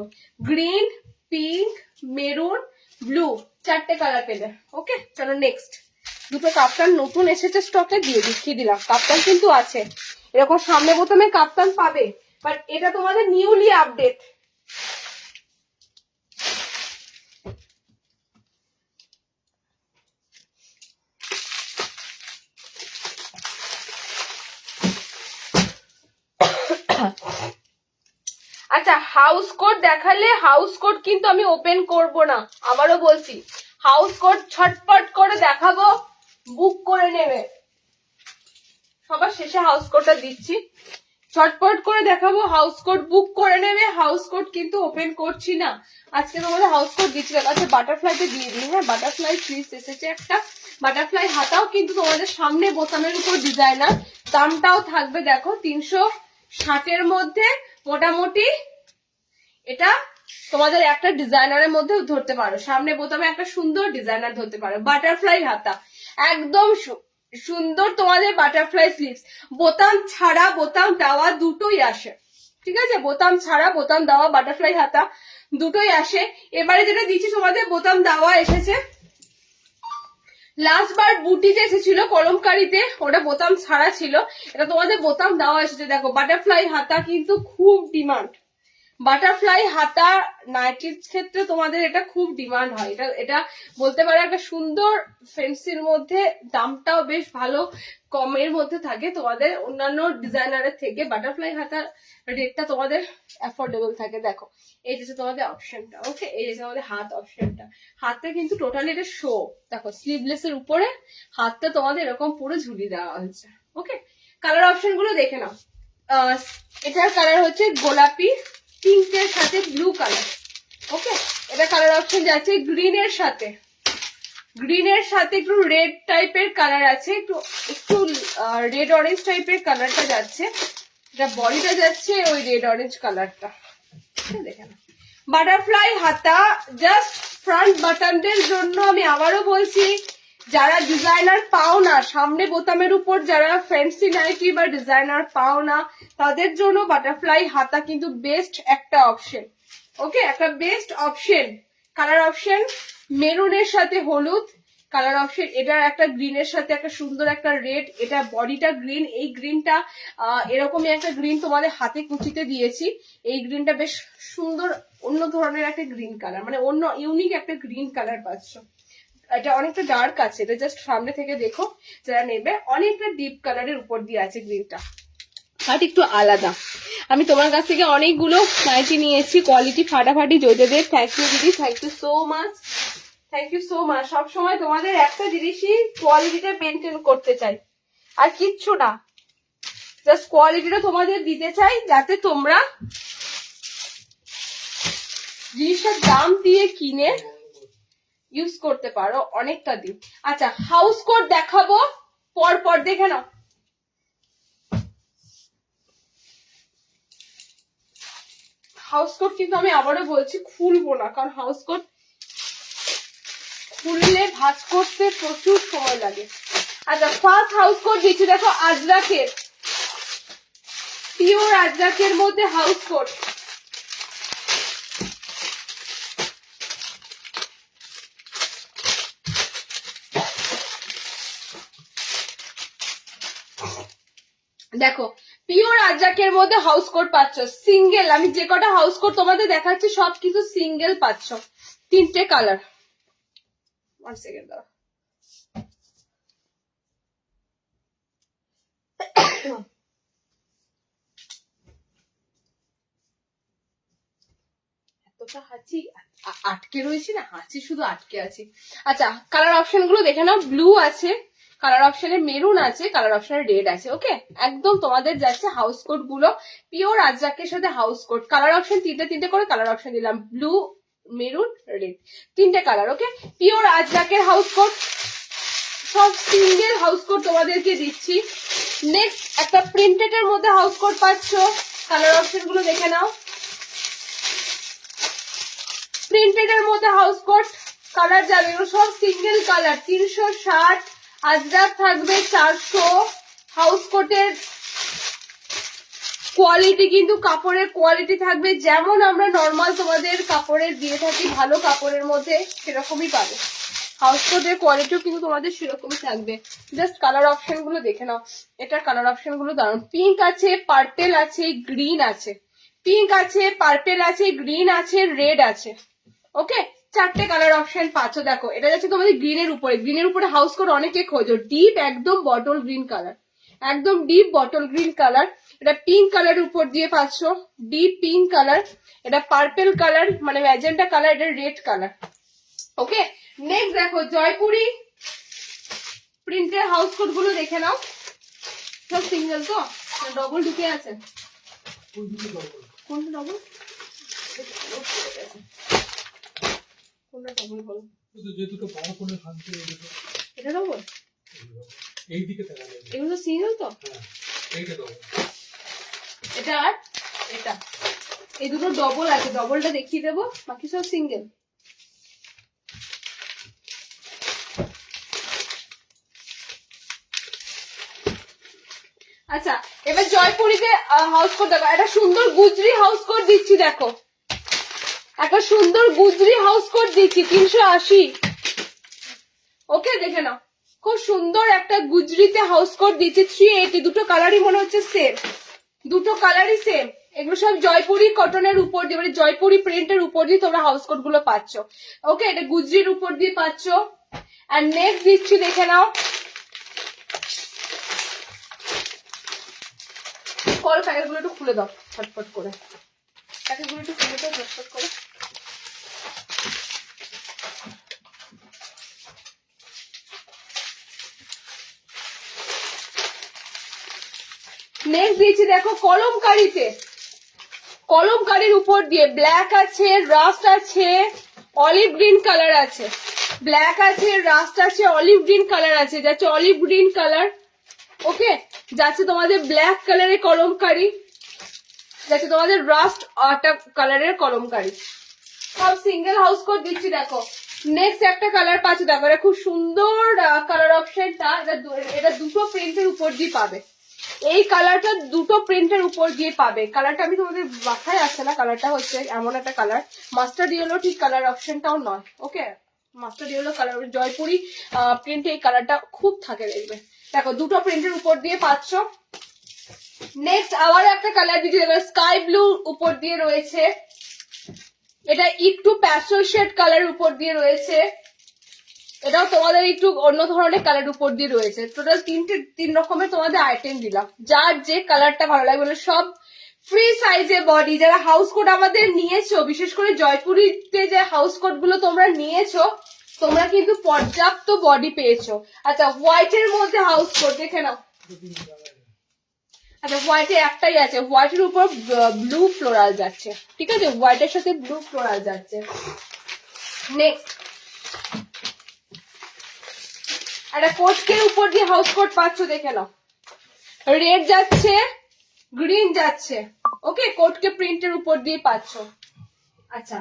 গ্রিন, পিঙ্ক, মেরুন, ব্লু, চারটে কালার পেলে। ওকে, চলো নেক্সট। দুটো কাপ্তান নতুন এসেছে স্টকে, দিয়ে দেখিয়ে দিলাম। কাপ্তান কিন্তু আছে, এরকম সামনে বোতামে কাপ্তান পাবে, বাট এটা তোমাদের নিউলি আপডেট। আচ্ছা, হাউস কোট দেখালে হাউস কোট কিন্তু আমি ওপেন করব না, আবারও বলছি। হাউস কোট ছটপট করে দেখাবো, বুক করে নেবে। সবার শেষে হাউস কোটটা দিচ্ছি, ছটপট করে দেখাবো, হাউস কোট বুক করে নেবে। হাউস কোট কিন্তু ওপেন করছি না আজকে, তোমাদের হাউস কোট দিচ্ছি। আচ্ছা, বাটারফ্লাইতে দিয়ে দিই। হ্যাঁ, বাটারফ্লাই ফ্লিস এসেছে একটা, বাটারফ্লাই হাতাও কিন্তু তোমাদের সামনে বোতামের উপর ডিজাইনার। দামটাও থাকবে দেখো 360 মধ্যে। মোটামুটি এটা তোমাদের একটা ডিজাইনারের মধ্যে ধরতে পারো, সামনে বোতামে একটা সুন্দর ডিজাইনার ধরতে পারো। বাটারফ্লাই হাতা, একদম সুন্দর তোমাদের বাটারফ্লাই স্লিভস। বোতাম ছাড়া বোতাম দেওয়া দুটোই আসে, ঠিক আছে, বোতাম ছাড়া বোতাম দেওয়া বাটারফ্লাই হাতা দুটোই আসে। এবারে যেটা দিচ্ছি তোমাদের বোতাম দেওয়া এসেছে। লাস্ট বার বুটি যে এসেছিল কলমকারিতে, ওটা বোতাম ছাড়া ছিল, এটা তোমাদের বোতাম দেওয়া এসেছে। দেখো, বাটারফ্লাই হাতা কিন্তু খুব ডিমান্ড। বাটারফ্লাই হাতা নাইটির ক্ষেত্রে তোমাদের এটা খুব ডিমান্ড হয়। এটা বলতে পারো একটা সুন্দর ফ্যান্সির মধ্যে, দামটাও বেশ ভালো কমের মধ্যে থাকে তোমাদের অন্যান্য ডিজাইনারের থেকে। বাটারফ্লাই হাতার রেটটা তোমাদের অ্যাফোর্ডেবল থাকে। দেখো, এই যে তোমাদের অপশনটা। ওকে, এই যে তোমাদের হাত অপশনটা, হাতটা কিন্তু টোটালি এটা শো। দেখো, স্লিভলেস এর উপরে হাতটা তোমাদের এরকম পুরো ঝুলিয়ে দেওয়া হয়েছে। ওকে, কালার অপশন গুলো দেখে নাও। এটার কালার হচ্ছে গোলাপি, পিঙ্কের সাথে ব্লু কালার। ওকে, এটা কালার অপশন যাচ্ছে গ্রিনের সাথে, গ্রিনের সাথে একটু রেড টাইপের কালার আছে, একটু একটু রেড অরেঞ্জ টাইপের কালারটা যাচ্ছে। এটা বডিটা যাচ্ছে ওই রেড অরেঞ্জ কালারটা। দেখে না, বাটারফ্লাই হাতা জাস্ট ফ্রন্ট বাটনদের জন্য। আমি আবারও বলছি, যারা ডিজাইনার পাও না, সামনে বোতামের উপর যারা ফ্যান্সি নাইটি বা ডিজাইনার পাও না, তাদের জন্য বাটারফ্লাই হাতা কিন্তু বেস্ট একটা অপশন। ওকে, একটা বেস্ট অপশন। কালার অপশন মেরুনের সাথে হলুদ কালার অপশন, এটা একটা গ্রিনের সাথে একটা সুন্দর একটা রেড, এটা বডিটা গ্রিন, এই গ্রিনটা এরকমই একটা গ্রিন তোমাদের হাতে কুচিতে দিয়েছি। এই গ্রিনটা বেশ সুন্দর, অন্য ধরনের একটা গ্রিন কালার, মানে অন্য ইউনিক একটা গ্রিন কালার পাচ্ছ। এটা অনেকটা ডার্ক আছে, এটা জাস্ট সামনে থেকে দেখো যারা নেবে, অনেকটা ডিপ কালারের উপর দিয়ে আছে গ্রিনটা, বাট একটু আলাদা। আমি তোমার কাছ থেকে অনেকগুলো নাইটি নিয়েছি, কোয়ালিটি ফাটাফাটি। জয়দেব, থ্যাংক ইউ দিদি, thank you so much, thank you so much. সবসময় তোমাদের একটা জিনিসই কোয়ালিটিটা মেনটেন করতে চাই, আর কিচ্ছু না, জাস্ট কোয়ালিটিটা তোমাদের দিতে চাই, যাতে তোমরা জিনিসটার দাম দিয়ে কিনে ইউজ করতে পারো অনেকটা দিন। আচ্ছা, হাউস কোট দেখাবো, পর পর দেখে নাও। হাউস কোট কিন্তু আমি আবারও বলছি খুলবো না, কারণ হাউস কোট খুললে ভাঁজ করতে প্রচুর সময় লাগে। আচ্ছা, ফার্স্ট হাউস কোট দিচ্ছি, দেখো আজরাকের, পিওর আজরাকের মধ্যে হাউস কোট। দেখো, পিওর আজরাকের মধ্যে হাউস কোট পাচ্ছ সিঙ্গেল। আমি যে কটা হাউস কোট তোমাদের দেখাচ্ছি সব কিন্তু সিঙ্গেল পাচ্ছ, 3টে কালার। 1 সেকেন্ড দাও। এতটা হাঁচি আটকে রয়েছি না, হাঁচি শুধু আটকে আছি। আচ্ছা, কালার অপশন গুলো দেখে নাও। ব্লু আছে, কালার অপশনে মেরুন আছে, কালার অপশনে রেড আছে। ওকে, একদম তোমাদের যাচ্ছে হাউস কোট গুলো পিওর আজরাকের সাথে হাউস কোট। কালার অপশন তিনটে করে কালার অপশন দিলাম, ব্লু, মেরুন, রেড, তিনটে কালার। ওকে, পিওর আজরাকের হাউস কোট, সব সিঙ্গেল হাউস কোট তোমাদেরকে দিচ্ছি। নেক্সট একটা প্রিন্টেড এর মধ্যে হাউস কোট পাচ্ছ, কালার অপশন গুলো দেখে নাও। প্রিন্টেড এর মধ্যে হাউস কোট কালার যাবে, এগুলো সব সিঙ্গেল কালার। 360 আজরাক থাকবে 400। হাউস কোটের কোয়ালিটি কিন্তু কাপড়ের কোয়ালিটি থাকবে যেমন আমরা নর্মাল তোমাদের কাপড়ের দিয়ে থাকি ভালো কাপড়ের মধ্যে, সেরকমই পাবে। হাউস কোটের কোয়ালিটিও কিন্তু তোমাদের সেরকমই থাকবে। জাস্ট কালার অপশন গুলো দেখে নাও। এটার কালার অপশন গুলো দারুন। পিঙ্ক আছে, পার্পেল আছে, গ্রিন আছে। পিঙ্ক আছে, পার্পেল আছে, গ্রিন আছে, রেড আছে। ওকে, চারটে কালার অপশন পাচ্ছ। দেখো এটা যাচ্ছে তোমাদের গ্রিনের উপরে। গ্রিনের উপরে হাউস কোট অনেকে খোঁজো, ডিপ একদম বটল গ্রিন কালার, একদম ডিপ বটল গ্রিন কালার। এটা পিঙ্ক কালারের উপর দিয়ে পাচ্ছ, ডিপ পিঙ্ক কালার। এটা পার্পেল কালার মানে ম্যাজেন্টা কালার, এটা রেড কালার। ওকে, নেক্সট দেখো জয়পুরি প্রিন্টের হাউস কোট গুলো দেখে নাও। সব সিঙ্গেল তো, ডবল ঢুকে আছে? কোনটা ডবল? কোনটা ডবল বলো? যে দুটো বড় করে ভাঙতে এটা ডবল, এই দিকে তাকালে এগুলো সিঙ্গেল তো? হ্যাঁ, এইটা ডবল। এটা আর এটা, এই দুটো ডবল আছে, ডবলটা দেখিয়ে দেবো, বাকি সব সিঙ্গেল। আচ্ছা, এবার জয়পুরিতে হাউস কোট দেখো, একটা সুন্দর গুজরি হাউস কোট দিচ্ছি। দেখো একটা সুন্দর গুজরি হাউস কোট দিচ্ছি 380। ওকে, দেখে নাও, খুব সুন্দর একটা গুজরিতে হাউস কোট দিচ্ছি 380। দুটো কালারই মনে হচ্ছে সেম, দুটো কালারই সেম। এগুলো সব জয়পুরি কটনের উপর দিয়ে মানে জয়পুরি প্রিন্টের উপর দিয়ে তোমরা হাউস কোট গুলো পাচ্ছ। ওকে, এটা গুজরির উপর দিয়ে পাচ্ছ। আর নেক্সট দিচ্ছি, দেখে নাও, কল প্যাকেট গুলো একটু খুলে দাও ফটফট করে, প্যাকেট গুলো একটু খুলে দাও ফটফট করে। নেক্সট দিয়েছি দেখো কলমকারিতে, কলমকারির উপর দিয়ে ব্ল্যাক আছে, রাস্ট আছে, অলিভ গ্রিন কালার আছে, ব্ল্যাক আছে, রাস্ট আছে, অলিভ গ্রিন কালার আছে, যাচ্ছে অলিভ গ্রিন কালার। ওকে, যাচ্ছে তোমাদের ব্ল্যাক কালারের কলমকারি, যাচ্ছে তোমাদের রাস্ট একটা কালারের কলমকারি। সব সিঙ্গেল হাউস কোট দিচ্ছি। দেখো নেক্সট একটা কালার পাচ্ছি, দেখো এটা খুব সুন্দর কালার অপশনটা। এটা দুটো প্রিন্টের উপর দিয়ে পাবে, এই কালারটা দুটো প্রিন্টের উপর দিয়ে পাবে। কালারটা আমি তোমাদের মাথায় আসছে না, কালারটা হচ্ছে এমন একটা কালার, মাস্টার্ড ইয়েলো ঠিক কালার অপশনটাও নয়। ওকে, মাস্টার্ড ইয়েলো কালার, জয়পুরি প্রিন্টে এই কালারটা খুব থাকে দেখবে। দেখো দুটো প্রিন্টের উপর দিয়ে পাচ্ছ। নেক্সট আবার একটা কালার দিচ্ছি, দেখো স্কাই ব্লু উপর দিয়ে রয়েছে, এটা একটু প্যাস্টেল শেড কালার উপর দিয়ে রয়েছে, এটাও তোমাদের একটু অন্য ধরনের কালার উপর দিয়ে রয়েছে। টোটাল তিন রকমের তোমাদের আইটেম দিলাম, যার যে কালারটা ভালো লাগবে। সব ফ্রি সাইজে বডি। যারা হাউস কোট আমাদের নিয়েছো, বিশেষ করে জয়পুরিতে যে হাউস কোট গুলো তোমরা নিয়েছো, তোমরা কিন্তু পর্যাপ্ত বডি পেয়েছো। আচ্ছা, হোয়াইটের মধ্যে হাউস কোট দেখে নাও। আচ্ছা, হোয়াইটে একটাই আছে, হোয়াইটের উপর ব্লু ফ্লোরাল যাচ্ছে, ঠিক আছে, হোয়াইটের সাথে ব্লু ফ্লোরাল যাচ্ছে। নেক্সট একটা কোটকের উপর দিয়ে হাউস কোট পাচ্ছ, দেখে নাও, রেড যাচ্ছে, গ্রিন যাচ্ছে। ওকে, কোটকে প্রিন্টের উপর দিয়ে পাচ্ছ। আচ্ছা,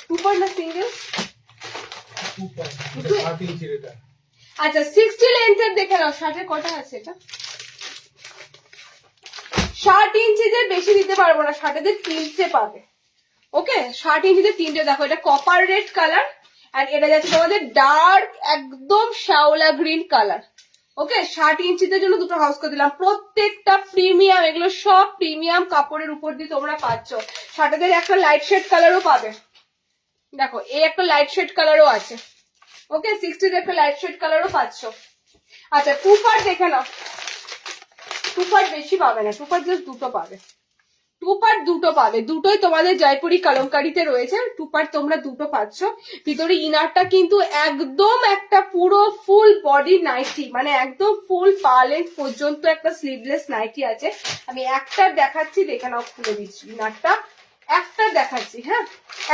2 না সিঙ্গেল? আচ্ছা, 60 লেন্থের দেখে নাও, 60 কটা আছে? এটা 60 ইঞ্চিতে বেশি দিতে পারবো না, 60 তিনটে পাবে। ওকে, 60 ইঞ্চিতে তিনটে। দেখো এটা কপার রেড কালার, আর এটা যাচ্ছে তোমাদের ডার্ক একদম শ্যাওলা গ্রিন কালার। ওকে, 60 ইঞ্চিদের জন্য দুটো হাউস করে দিলাম, প্রত্যেকটা প্রিমিয়াম, এগুলো সব প্রিমিয়াম কাপড়ের উপর দিয়ে তোমরা পাচ্ছ। 60 একটা লাইট শেড কালারও পাবে, দেখো এই একটা লাইট শেড কালারও আছে। ওকে, 60 একটা লাইট শেড কালারও পাচ্ছ। আচ্ছা, 2 পার্ট দেখে নাও, 2 পার্ট বেশি পাবে না, 2 পার্ট জাস্ট দুটো পাবে। টু পার্ট দুটো পাবে, দুটোই তোমাদের জয়পুরি কলমকারিতে রয়েছে। টু পার্ট তোমরা দুটো পাচ্ছ। ভিতরে ইনারটা কিন্তু একদম একটা পুরো ফুল বডি নাইটি, মানে একদম ফুল পা লেন্থ পর্যন্ত একটা স্লিভলেস নাইটি আছে। আমি একটা দেখাচ্ছি, দেখে নাও, খুলে দিচ্ছি ইনারটা, একটা দেখাচ্ছি। হ্যাঁ,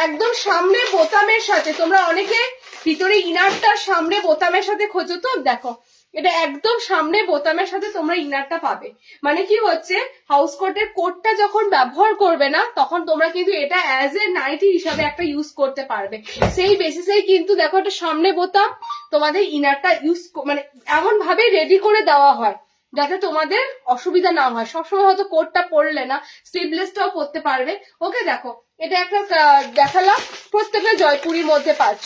একদম সামনে বোতামের সাথে, তোমরা অনেকে ভিতরে ইনারটা সামনে বোতামের সাথে খোঁজো, তো দেখো এটা একদম সামনে বোতামের সাথে তোমরা ইনারটা পাবে। মানে কি হচ্ছে, হাউস কোটের কোটটা যখন ব্যবহার করবে না, তখন তোমরা কিন্তু এটা অ্যাজ এ নাইটি হিসাবে একটা ইউজ করতে পারবে। সেই বেসিসেই কিন্তু দেখো এটা সামনে বোতাম, তোমাদের ইনারটা ইউজ মানে এমন ভাবে রেডি করে দেওয়া হয় যাতে তোমাদের অসুবিধা না হয়। সবসময় হয়তো কোটটা পরলে না, স্লিভলেসটাও পরতে পারবে। ওকে, দেখো এটা একটা দেখালাম, প্রত্যেকটা জয়পুরির মধ্যে পাচ্ছ।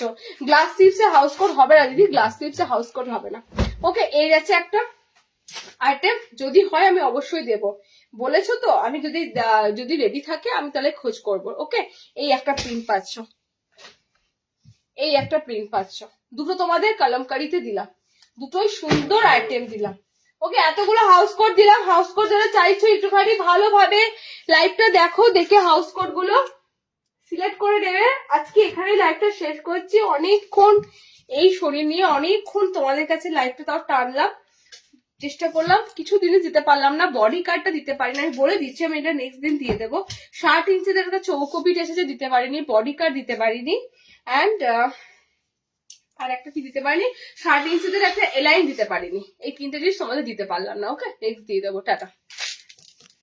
গ্লাস স্লিভসে হাউস কোট হবে না দিদি, গ্লাস স্লিভসে হাউস কোট হবে না। ওকে, এই আছে একটা আইটেম, যদি হয় আমি অবশ্যই দেব, বলেছো তো, আমি যদি রেডি থাকে আমি তাহলে খোঁজ করব। ওকে, এই একটা প্রিন্ট পাচ্ছ, এই একটা প্রিন্ট পাচ্ছ, দুটো তোমাদের কলমকারিতে দিলাম, দুটোই সুন্দর আইটেম দিলাম। ওকে, এতগুলো হাউস কোট দিলাম। হাউস কোট যারা চাইছো একটুখানি ভালোভাবে লাইভটা দেখো, দেখে হাউস কোট গুলো সিলেক্ট করে নেবে। আজকে এখানে লাইভটা শেষ করছি। অনেকক্ষণ এই শরীর নিয়ে অনেকক্ষণ তোমাদের কাছে লাইভটা তাও টানলাম, চেষ্টা করলাম, কিছু দিনে দিতে পারলাম না, বডি কার্ডটা দিতে পারি না, আমি বলে দিচ্ছি আমি এটা নেক্সট দিন দিয়ে দেবো। 60 ইঞ্চিদের একটা চৌকোপিট এসেছে, দিতে পারিনি, বডি কার্ড দিতে পারিনি, অ্যান্ড আর একটা কি দিতে পারিনি, 60 ইঞ্চিদের একটা এলাইন দিতে পারিনি। এই তিনটে জিনিস তোমাদের দিতে পারলাম না। ওকে, নেক্সট দিয়ে দেবো, টাটা।